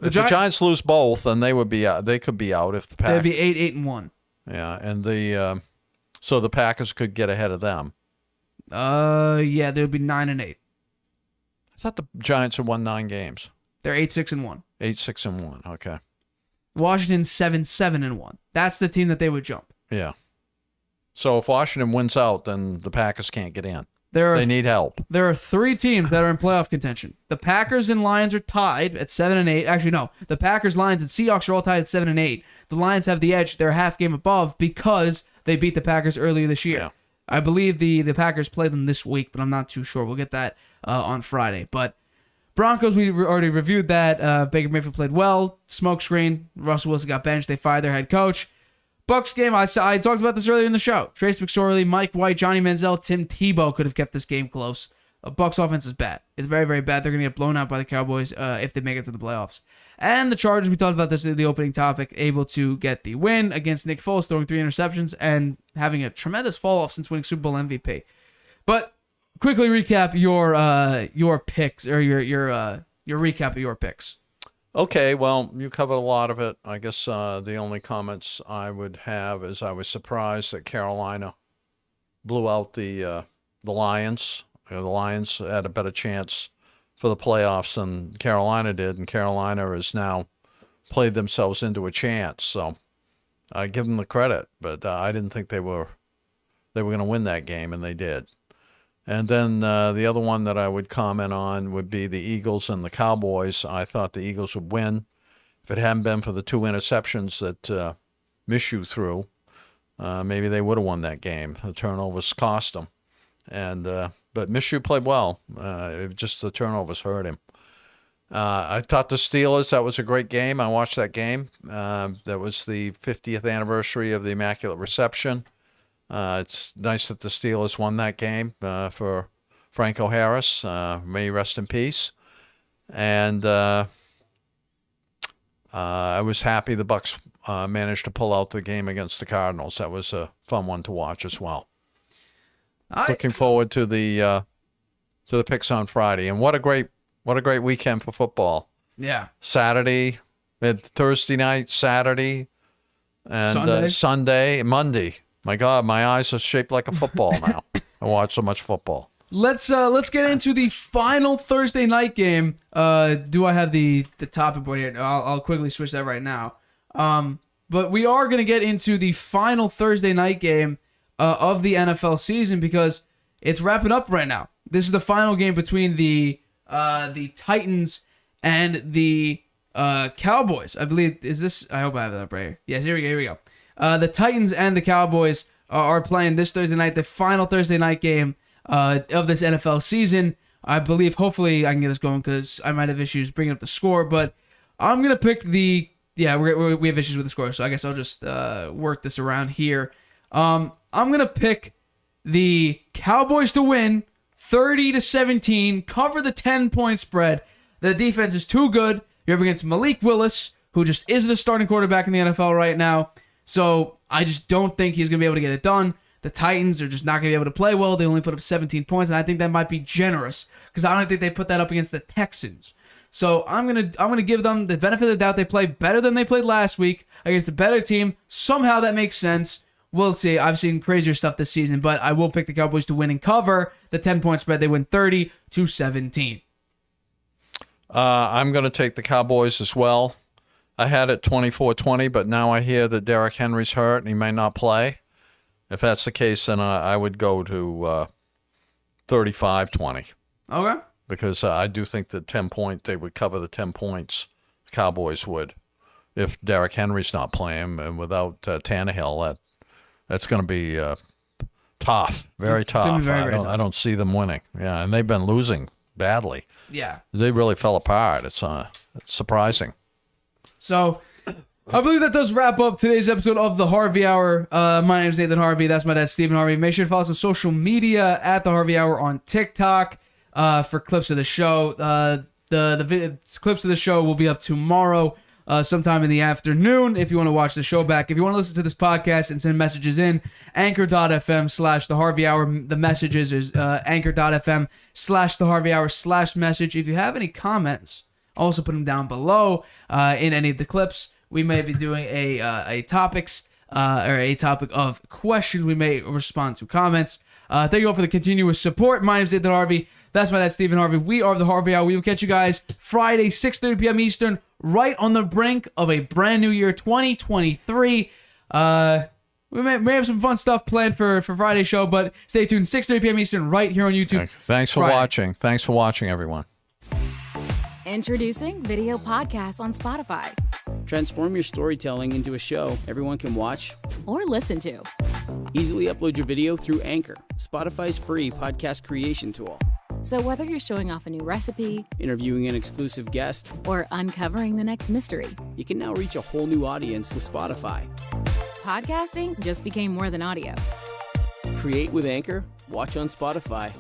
If the Giants lose both, then they would be out. They could be out if the They'd Packers. be 8-1. Yeah, and so the Packers could get ahead of them. Yeah, they would be 9-8. I thought the Giants had won 9 games. They're 8-6-1. 8-6-1. Okay. Washington's 7-7-1. That's the team that they would jump. Yeah. So if Washington wins out, then the Packers can't get in. They need help. There are 3 teams that are in playoff contention. The Packers and Lions are tied at 7-8. Actually, no. The Packers, Lions, and Seahawks are all tied at 7-8. The Lions have the edge. They're a half game above because they beat the Packers earlier this year. Yeah. I believe the Packers play them this week, but I'm not too sure. We'll get that on Friday. But Broncos, we already reviewed that. Baker Mayfield played well. Smokescreen. Russell Wilson got benched. They fired their head coach. Bucks game, I talked about this earlier in the show. Trace McSorley, Mike White, Johnny Manziel, Tim Tebow could have kept this game close. Bucks offense is bad. It's very, very bad. They're going to get blown out by the Cowboys if they make it to the playoffs. And the Chargers, we talked about this in the opening topic, able to get the win against Nick Foles, throwing 3 interceptions and having a tremendous fall-off since winning Super Bowl MVP. But quickly recap your picks, or your recap of your picks. Okay, well, you covered a lot of it. I guess the only comments I would have is I was surprised that Carolina blew out the Lions. The Lions had a better chance for the playoffs than Carolina did, and Carolina has now played themselves into a chance. So I give them the credit, but I didn't think they were going to win that game, and they did. And then the other one that I would comment on would be the Eagles and the Cowboys. I thought the Eagles would win. If it hadn't been for the 2 interceptions that Minshew threw, maybe they would have won that game. The turnovers cost them. But Minshew played well. Just the turnovers hurt him. I thought the Steelers, that was a great game. I watched that game. That was the 50th anniversary of the Immaculate Reception. It's nice that the Steelers won that game for Franco Harris. May he rest in peace. And I was happy the Bucs managed to pull out the game against the Cardinals. That was a fun one to watch as well. Looking forward to the picks on Friday. And what a great weekend for football. Yeah. Saturday, Thursday night, Saturday, and Sunday, Monday. My God, my eyes are shaped like a football now. I watch so much football. Let's get into the final Thursday night game. Do I have the topic board here? I'll quickly switch that right now. But we are going to get into the final Thursday night game of the NFL season because it's wrapping up right now. This is the final game between the Titans and the Cowboys. I believe, is this? I hope I have that up right here. Yes, here we go. The Titans and the Cowboys are playing this Thursday night, the final Thursday night game of this NFL season. I believe, hopefully, I can get this going because I might have issues bringing up the score. But I'm going to pick the... Yeah, we have issues with the score, so I guess I'll just work this around here. I'm going to pick the Cowboys to win 30-17, cover the 10-point spread. The defense is too good. You're up against Malik Willis, who just isn't a starting quarterback in the NFL right now. So I just don't think he's going to be able to get it done. The Titans are just not going to be able to play well. They only put up 17 points, and I think that might be generous because I don't think they put that up against the Texans. So I'm gonna give them the benefit of the doubt. They play better than they played last week against a better team. Somehow that makes sense. We'll see. I've seen crazier stuff this season, but I will pick the Cowboys to win and cover the 10-point spread. They win 30-17. I'm going to take the Cowboys as well. I had it 24-20, but now I hear that Derrick Henry's hurt and he may not play. If that's the case, then I would go to 35-20. Okay. Because I do think that they would cover the 10 points. The Cowboys would. If Derrick Henry's not playing and without Tannehill, that's going to be tough, very tough. Very tough. I don't see them winning. Yeah, and they've been losing badly. Yeah. They really fell apart. It's surprising. So, I believe that does wrap up today's episode of the Harvey Hour. My name is Nathan Harvey. That's my dad, Stephen Harvey. Make sure to follow us on social media at the Harvey Hour on TikTok for clips of the show. The clips of the show will be up tomorrow, sometime in the afternoon. If you want to watch the show back, if you want to listen to this podcast and send messages in, anchor.fm/the Harvey Hour. The messages is anchor.fm/the Harvey Hour/message. If you have any comments, also put them down below in any of the clips. We may be doing a topics or a topic of questions. We may respond to comments. Thank you all for the continuous support. My name is Nathan Harvey. That's my dad, Stephen Harvey. We are the Harvey Hour. We will catch you guys Friday, 6:30 p.m. Eastern, right on the brink of a brand new year, 2023. We may have some fun stuff planned for Friday's show, but stay tuned, 6:30 p.m. Eastern, right here on YouTube. Thanks for Friday. watching. Thanks for watching, everyone. Introducing video podcasts on Spotify Transform your storytelling into a show everyone can watch. or listen to. Easily upload your video through Anchor, Spotify's free podcast creation tool. So whether you're showing off a new recipe Interviewing an exclusive guest, or uncovering the next mystery, you can now reach a whole new audience with Spotify. podcasting just became more than audio. Create with Anchor, watch on Spotify.